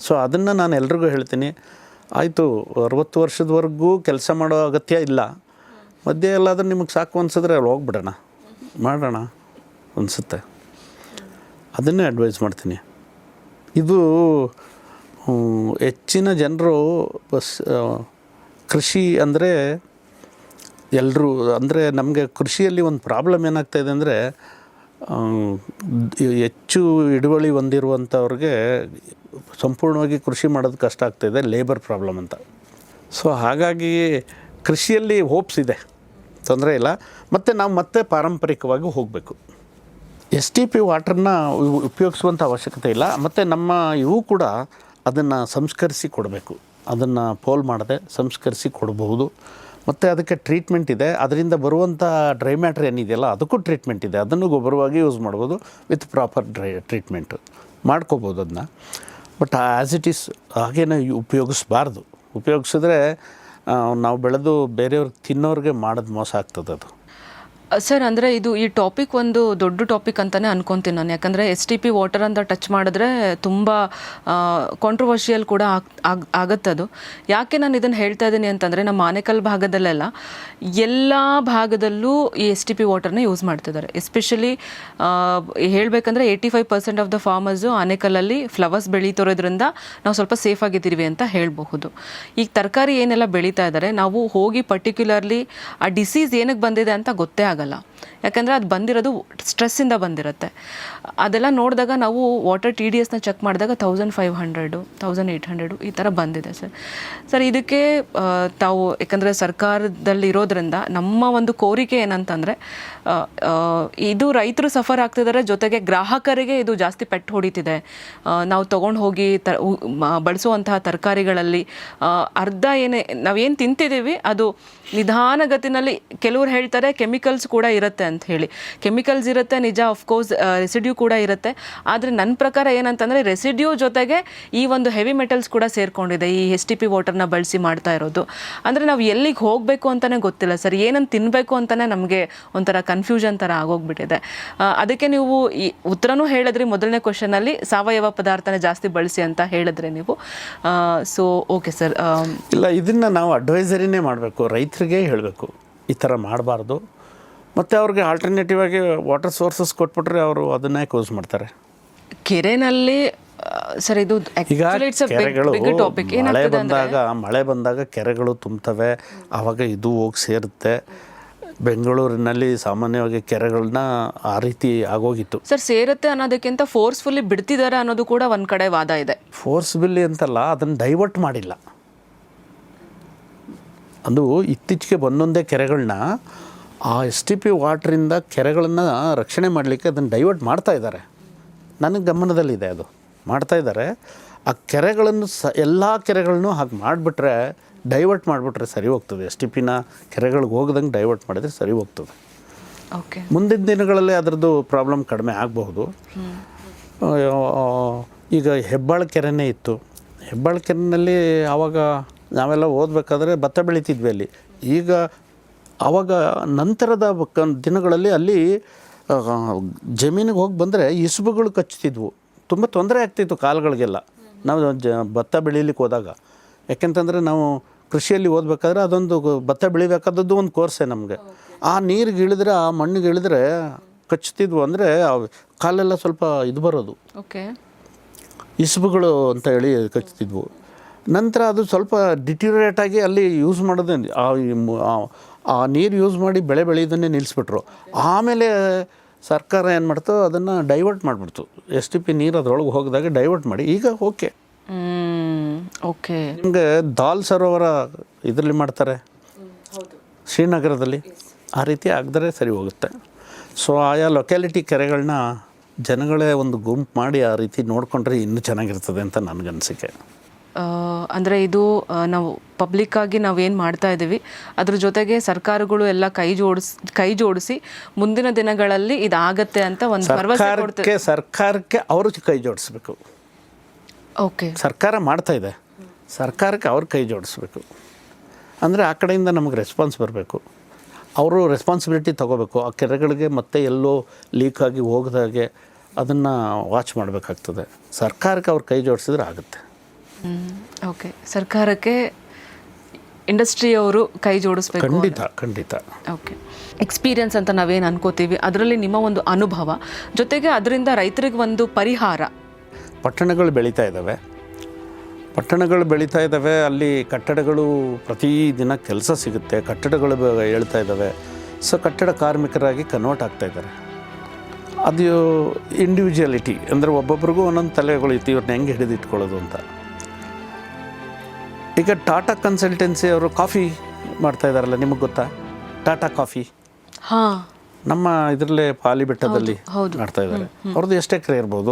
ಸೊ ಅದನ್ನು ನಾನು ಎಲ್ರಿಗೂ ಹೇಳ್ತೀನಿ, ಆಯಿತು 60 ವರ್ಷದವರೆಗೂ ಕೆಲಸ ಮಾಡೋ ಅಗತ್ಯ ಇಲ್ಲ, ಮಧ್ಯೆ ಎಲ್ಲಾದರೂ ನಿಮಗೆ ಸಾಕು ಅನಿಸಿದ್ರೆ ಅಲ್ಲಿ ಹೋಗ್ಬಿಡೋಣ, ಮಾಡೋಣ ಅನಿಸುತ್ತೆ. ಅದನ್ನೇ ಅಡ್ವೈಸ್ ಮಾಡ್ತೀನಿ. ಇದು ಹೆಚ್ಚಿನ ಜನರು ಕೃಷಿ ಅಂದರೆ ಎಲ್ಲರೂ ಅಂದರೆ ನಮಗೆ ಕೃಷಿಯಲ್ಲಿ ಒಂದು ಪ್ರಾಬ್ಲಮ್ ಏನಾಗ್ತಾಯಿದೆ ಅಂದರೆ, ಹೆಚ್ಚು ಹಿಡುವಳಿ ಹೊಂದಿರುವಂಥವ್ರಿಗೆ ಸಂಪೂರ್ಣವಾಗಿ ಕೃಷಿ ಮಾಡೋದು ಕಷ್ಟ ಆಗ್ತಾಯಿದೆ, ಲೇಬರ್ ಪ್ರಾಬ್ಲಮ್ ಅಂತ. ಸೊ ಹಾಗಾಗಿ ಕೃಷಿಯಲ್ಲಿ ಹೋಪ್ಸ್ ಇದೆ, ತೊಂದರೆ ಇಲ್ಲ. ಮತ್ತು ನಾವು ಮತ್ತೆ ಪಾರಂಪರಿಕವಾಗಿ ಹೋಗಬೇಕು. STP ವಾಟ್ರನ್ನ ಉಪಯೋಗಿಸುವಂಥ ಅವಶ್ಯಕತೆ ಇಲ್ಲ. ಮತ್ತು ನಮ್ಮ ಇವು ಕೂಡ ಅದನ್ನು ಸಂಸ್ಕರಿಸಿ ಕೊಡಬೇಕು. ಅದನ್ನು ಪೋಲ್ ಮಾಡದೆ ಸಂಸ್ಕರಿಸಿ ಕೊಡಬಹುದು. ಮತ್ತು ಅದಕ್ಕೆ ಟ್ರೀಟ್ಮೆಂಟ್ ಇದೆ. ಅದರಿಂದ ಬರುವಂಥ ಡ್ರೈ ಮ್ಯಾಟ್ರ್ ಏನಿದೆಯಲ್ಲ, ಅದಕ್ಕೂ ಟ್ರೀಟ್ಮೆಂಟ್ ಇದೆ. ಅದನ್ನು ಗೊಬ್ಬರವಾಗಿ ಯೂಸ್ ಮಾಡ್ಬೋದು, ವಿತ್ ಪ್ರಾಪರ್ ಟ್ರೀಟ್ಮೆಂಟು ಮಾಡ್ಕೋಬೋದು ಅದನ್ನ. ಬಟ್ ಆ್ಯಸ್ ಇಟ್ ಈಸ್ ಹಾಗೇನೆ ಉಪಯೋಗಿಸ್ಬಾರ್ದು. ಉಪಯೋಗಿಸಿದ್ರೆ ನಾವು ಬೆಳೆದು ಬೇರೆಯವ್ರಿಗೆ ತಿನ್ನೋರಿಗೆ ಮಾಡೋದು ಮೋಸ ಆಗ್ತದೆ. ಅದು ಸರ್ ಅಂದರೆ ಇದು ಈ ಟಾಪಿಕ್ ಒಂದು ದೊಡ್ಡ ಟಾಪಿಕ್ ಅಂತಲೇ ಅನ್ಕೊತೀನಿ ನಾನು. ಯಾಕಂದರೆ STP ವಾಟರ್ ಅಂತ ಟಚ್ ಮಾಡಿದ್ರೆ ತುಂಬ ಕಾಂಟ್ರವರ್ಷಿಯಲ್ ಕೂಡ ಆಗತ್ತದು. ಯಾಕೆ ನಾನು ಇದನ್ನು ಹೇಳ್ತಾ ಇದ್ದೀನಿ ಅಂತಂದರೆ ನಮ್ಮ ಆನೇಕಲ್ ಭಾಗದಲ್ಲೆಲ್ಲ ಎಲ್ಲ ಭಾಗದಲ್ಲೂ ಈ STP ವಾಟರ್ನ ಯೂಸ್ ಮಾಡ್ತಿದ್ದಾರೆ. ಎಸ್ಪೆಷಲಿ ಹೇಳಬೇಕಂದ್ರೆ 85% ಆಫ್ ದ ಫಾರ್ಮರ್ಸು ಆನೇಕಲ್ಲಲ್ಲಿ ಫ್ಲವರ್ಸ್ ಬೆಳೀತಿರೋದ್ರಿಂದ ನಾವು ಸ್ವಲ್ಪ ಸೇಫ್ ಆಗಿದ್ದೀವಿ ಅಂತ ಹೇಳಬಹುದು. ಈಗ ತರಕಾರಿ ಏನೆಲ್ಲ ಬೆಳೀತಾ ಇದ್ದಾರೆ, ನಾವು ಹೋಗಿ ಪರ್ಟಿಕ್ಯುಲರ್ಲಿ ಆ ಡಿಸೀಸ್ ಏನಕ್ಕೆ ಬಂದಿದೆ ಅಂತ ಗೊತ್ತೇ ಆಗಲ್ಲ. ಯಾಕಂದರೆ ಅದು ಬಂದಿರೋದು ಸ್ಟ್ರೆಸ್ಸಿಂದ ಬಂದಿರುತ್ತೆ. ಅದೆಲ್ಲ ನೋಡಿದಾಗ ನಾವು ವಾಟರ್ TDSನ ಚೆಕ್ ಮಾಡಿದಾಗ 1500 1800 ಈ ಥರ ಬಂದಿದೆ ಸರ್. ಇದಕ್ಕೆ ತಾವು ಯಾಕಂದರೆ ಸರ್ಕಾರದಲ್ಲಿರೋದ್ರಿಂದ ನಮ್ಮ ಒಂದು ಕೋರಿಕೆ ಏನಂತಂದರೆ ಇದು ರೈತರು ಸಫರ್ ಆಗ್ತಿದ್ದಾರೆ, ಜೊತೆಗೆ ಗ್ರಾಹಕರಿಗೆ ಇದು ಜಾಸ್ತಿ ಪೆಟ್ಟು ಹೊಡಿತಿದೆ. ನಾವು ತೊಗೊಂಡು ಹೋಗಿ ಬಳಸುವಂತಹ ತರಕಾರಿಗಳಲ್ಲಿ ಅರ್ಧ ನಾವೇನು ತಿಂತಿದ್ದೀವಿ ಅದು ನಿಧಾನಗತಿನಲ್ಲಿ, ಕೆಲವ್ರು ಹೇಳ್ತಾರೆ ಕೆಮಿಕಲ್ಸ್ ಕೂಡ ಇರುತ್ತೆ ಅಂತ ಹೇಳಿ. ಕೆಮಿಕಲ್ಸ್ ಇರುತ್ತೆ ನಿಜ, ಆಫ್ಕೋರ್ಸ್ ರೆಸಿಡ್ಯೂ ಕೂಡ ಇರುತ್ತೆ. ಆದರೆ ನನ್ನ ಪ್ರಕಾರ ಏನಂತಂದರೆ ರೆಸಿಡ್ಯೂ ಜೊತೆಗೆ ಈ ಒಂದು ಹೆವಿ ಮೆಟಲ್ಸ್ ಕೂಡ ಸೇರಿಕೊಂಡಿದೆ ಈ STP ವಾಟರ್ನ ಬಳಸಿ ಮಾಡ್ತಾ ಇರೋದು. ಅಂದರೆ ನಾವು ಎಲ್ಲಿಗೆ ಹೋಗಬೇಕು ಅಂತಲೇ ಗೊತ್ತಿಲ್ಲ ಸರ್, ಏನನ್ನು ತಿನ್ನಬೇಕು ಅಂತಲೇ ನಮಗೆ ಒಂಥರ ಕನ್ಫ್ಯೂಷನ್ ಥರ ಆಗೋಗ್ಬಿಟ್ಟಿದೆ. ಅದಕ್ಕೆ ನೀವು ಈ ಉತ್ತರನೂ ಹೇಳಿದ್ರಿ ಮೊದಲನೇ ಕ್ವಶನಲ್ಲಿ, ಸಾವಯವ ಪದಾರ್ಥನ ಜಾಸ್ತಿ ಬಳಸಿ ಅಂತ ಹೇಳಿದ್ರೆ ನೀವು. So okay sir. ಇಲ್ಲ, ಇದನ್ನು ನಾವು ಅಡ್ವೈಸರಿನೇ ಮಾಡಬೇಕು, ರೈತರಿಗೆ ಹೇಳಬೇಕು ಈ ಥರ ಮಾಡಬಾರ್ದು. ಮತ್ತು ಅವ್ರಿಗೆ ಆಲ್ಟರ್ನೇಟಿವ್ ಆಗಿ ವಾಟರ್ ಸೋರ್ಸಸ್ ಕೊಟ್ಬಿಟ್ರೆ ಅವರು ಅದನ್ನೇ ಯೂಸ್ ಮಾಡ್ತಾರೆ. ಕೆರೆನಲ್ಲಿ ಸರ್ ಇದು ಈಗ ಕೆರೆಗಳು ಮಳೆ ಬಂದಾಗ ಕೆರೆಗಳು ತುಂಬ್ತವೆ, ಆವಾಗ ಇದು ಹೋಗಿ ಸೇರುತ್ತೆ. ಬೆಂಗಳೂರಿನಲ್ಲಿ ಸಾಮಾನ್ಯವಾಗಿ ಕೆರೆಗಳನ್ನ ಆ ರೀತಿ ಆಗೋಗಿತ್ತು ಸರ್. ಸೇರುತ್ತೆ ಅನ್ನೋದಕ್ಕಿಂತ ಫೋರ್ಸ್ಫುಲ್ಲಿ ಬಿಡ್ತಿದ್ದಾರೆ ಅನ್ನೋದು ಕೂಡ ಒಂದು ಕಡೆ ವಾದ ಇದೆ. ಫೋರ್ಸ್ಫುಲ್ಲಿ ಅಂತಲ್ಲ, ಅದನ್ನು ಡೈವರ್ಟ್ ಮಾಡಿಲ್ಲ. ಅದು ಇತ್ತೀಚೆಗೆ ಒಂದೊಂದೇ ಕೆರೆಗಳನ್ನ ಆ STP ವಾಟ್ರಿಂದ ಕೆರೆಗಳನ್ನು ರಕ್ಷಣೆ ಮಾಡಲಿಕ್ಕೆ ಅದನ್ನು ಡೈವರ್ಟ್ ಮಾಡ್ತಾ ಇದ್ದಾರೆ. ನನಗೆ ಗಮನದಲ್ಲಿದೆ, ಅದು ಮಾಡ್ತಾ ಇದ್ದಾರೆ. ಆ ಕೆರೆಗಳನ್ನು ಎಲ್ಲ ಕೆರೆಗಳನ್ನು ಹಾಗೆ ಮಾಡಿಬಿಟ್ರೆ, ಡೈವರ್ಟ್ ಮಾಡಿಬಿಟ್ರೆ ಸರಿ ಹೋಗ್ತದೆ. STPನ ಕೆರೆಗಳಿಗೆ ಹೋಗ್ದಂಗೆ ಡೈವರ್ಟ್ ಮಾಡಿದರೆ ಸರಿ ಹೋಗ್ತದೆ. ಓಕೆ, ಮುಂದಿನ ದಿನಗಳಲ್ಲಿ ಅದರದ್ದು ಪ್ರಾಬ್ಲಮ್ ಕಡಿಮೆ ಆಗಬಹುದು. ಈಗ ಹೆಬ್ಬಾಳ ಕೆರೆನೇ ಇತ್ತು. ಹೆಬ್ಬಾಳ ಕೆರೆಯಲ್ಲಿ ಆವಾಗ ನಾವೆಲ್ಲ ಓದಬೇಕಾದ್ರೆ ಭತ್ತ ಬೆಳೀತಿದ್ವಿ ಅಲ್ಲಿ. ಈಗ ಆವಾಗ ನಂತರದ ದಿನಗಳಲ್ಲಿ ಅಲ್ಲಿ ಜಮೀನಿಗೆ ಹೋಗಿ ಬಂದರೆ ಇಸುಬುಗಳು ಕಚ್ತಿದ್ವು, ತುಂಬ ತೊಂದರೆ ಆಗ್ತಿತ್ತು ಕಾಲುಗಳಿಗೆಲ್ಲ. ನಾವು ಭತ್ತ ಬೆಳೀಲಿಕ್ಕೆ ಹೋದಾಗ, ಯಾಕೆಂತಂದರೆ ನಾವು ಕೃಷಿಯಲ್ಲಿ ಓದಬೇಕಾದ್ರೆ ಅದೊಂದು ಭತ್ತ ಬೆಳಿಬೇಕಾದದ್ದು ಒಂದು ಕೋರ್ಸೇ ನಮಗೆ. ಆ ನೀರಿಗೆ ಇಳಿದ್ರೆ, ಆ ಮಣ್ಣಿಗೆ ಇಳಿದ್ರೆ ಕಚ್ತಿದ್ವು. ಅಂದರೆ ಕಾಲೆಲ್ಲ ಸ್ವಲ್ಪ ಇದು ಬರೋದು, ಓಕೆ, ಇಸುಬುಗಳು ಅಂತ ಹೇಳಿ ಕಚ್ತಿದ್ವು. ನಂತರ ಅದು ಸ್ವಲ್ಪ ಡಿಟಿರಿಯರೇಟ್ ಆಗಿ ಅಲ್ಲಿ ಯೂಸ್ ಮಾಡೋದೇ, ಆ ನೀರು ಯೂಸ್ ಮಾಡಿ ಬೆಳೆ ಬೆಳೆಯೋದನ್ನೇ ನಿಲ್ಲಿಸ್ಬಿಟ್ರು. ಆಮೇಲೆ ಸರ್ಕಾರ ಏನು ಮಾಡ್ತು, ಅದನ್ನು ಡೈವರ್ಟ್ ಮಾಡಿಬಿಡ್ತು. STP ನೀರು ಅದರೊಳಗೆ ಹೋಗಿದಾಗ ಡೈವರ್ಟ್ ಮಾಡಿ ಈಗ ಓಕೆ. ಓಕೆ, ನಿಮಗೆ ದಾಲ್ ಸರೋವರ ಇದರಲ್ಲಿ ಮಾಡ್ತಾರೆ ಶ್ರೀನಗರದಲ್ಲಿ, ಆ ರೀತಿ ಆಗಿದ್ರೆ ಸರಿ ಹೋಗುತ್ತೆ. ಸೊ ಆಯಾ ಲೊಕ್ಯಾಲಿಟಿ ಕೆರೆಗಳನ್ನ ಜನಗಳೇ ಒಂದು ಗುಂಪು ಮಾಡಿ ಆ ರೀತಿ ನೋಡಿಕೊಂಡ್ರೆ ಇನ್ನೂ ಚೆನ್ನಾಗಿರ್ತದೆ ಅಂತ ನನಗನ್ಸಿಕೆ. ಅಂದರೆ ಇದು ನಾವು ಪಬ್ಲಿಕ್ಕಾಗಿ ನಾವೇನು ಮಾಡ್ತಾ ಇದ್ದೀವಿ, ಅದ್ರ ಜೊತೆಗೆ ಸರ್ಕಾರಗಳು ಎಲ್ಲ ಕೈ ಜೋಡಿಸಿ ಮುಂದಿನ ದಿನಗಳಲ್ಲಿ ಇದಾಗತ್ತೆ ಅಂತ ಒಂದು ಭರವಸೆ ಕೊಡ್ತಾರೆ. ಸರ್ಕಾರಕ್ಕೆ ಅವರು ಕೈ ಜೋಡಿಸ್ಬೇಕು. ಓಕೆ, ಸರ್ಕಾರ ಮಾಡ್ತಾ ಇದೆ, ಸರ್ಕಾರಕ್ಕೆ ಅವ್ರು ಕೈ ಜೋಡಿಸ್ಬೇಕು. ಅಂದರೆ ಆ ಕಡೆಯಿಂದ ನಮಗೆ ರೆಸ್ಪಾನ್ಸ್ ಬರಬೇಕು, ಅವರು ರೆಸ್ಪಾನ್ಸಿಬಿಲಿಟಿ ತೊಗೋಬೇಕು. ಆ ಕೆರೆಗಳಿಗೆ ಮತ್ತೆ ಎಲ್ಲೋ ಲೀಕ್ ಆಗಿ ಹೋಗದಾಗೆ ಅದನ್ನು ವಾಚ್ ಮಾಡಬೇಕಾಗ್ತದೆ. ಸರ್ಕಾರಕ್ಕೆ ಅವ್ರು ಕೈ ಜೋಡಿಸಿದ್ರೆ ಆಗುತ್ತೆ. ಓಕೆ, ಸರ್ಕಾರಕ್ಕೆ ಇಂಡಸ್ಟ್ರಿಯವರು ಕೈ ಜೋಡಿಸ್ಬೇಕು. ಖಂಡಿತ. ಓಕೆ, ಎಕ್ಸ್ಪೀರಿಯನ್ಸ್ ಅಂತ ನಾವೇನು ಅನ್ಕೋತೀವಿ, ಅದರಲ್ಲಿ ನಿಮ್ಮ ಒಂದು ಅನುಭವ, ಜೊತೆಗೆ ಅದರಿಂದ ರೈತರಿಗೆ ಒಂದು ಪರಿಹಾರ. ಪಟ್ಟಣಗಳು ಬೆಳೀತಾ ಇದ್ದಾವೆ, ಅಲ್ಲಿ ಕಟ್ಟಡಗಳು ಪ್ರತಿದಿನ ಕೆಲಸ ಸಿಗುತ್ತೆ, ಕಟ್ಟಡಗಳು ಹೇಳ್ತಾ ಇದ್ದಾವೆ. ಸೊ ಕಟ್ಟಡ ಕಾರ್ಮಿಕರಾಗಿ ಕನ್ವರ್ಟ್ ಆಗ್ತಾ ಇದ್ದಾರೆ. ಅದು ಇಂಡಿವಿಜುವಲಿಟಿ ಅಂದರೆ ಒಬ್ಬೊಬ್ರಿಗೂ ಒಂದೊಂದು ತಲೆಗಳು ಇತ್ತು, ಇವ್ರನ್ನ ಹೆಂಗೆ ಹಿಡಿದಿಟ್ಕೊಳ್ಳೋದು ಅಂತ. ಈಗ ಟಾಟಾ ಕನ್ಸಲ್ಟೆನ್ಸಿ ಅವರು ಕಾಫಿ ಮಾಡ್ತಾ ಇದ್ದಾರಲ್ಲ, ನಿಮಗೆ ಗೊತ್ತಾ? ಟಾಟಾ ಕಾಫಿ ನಮ್ಮ ಇದರಲ್ಲೇ ಪಾಲಿ ಬೆಟ್ಟದಲ್ಲಿ ಮಾಡ್ತಾ ಇದ್ದಾರೆ. ಅವ್ರದ್ದು ಎಷ್ಟೇ ಎಕರೆ ಇರ್ಬೋದು.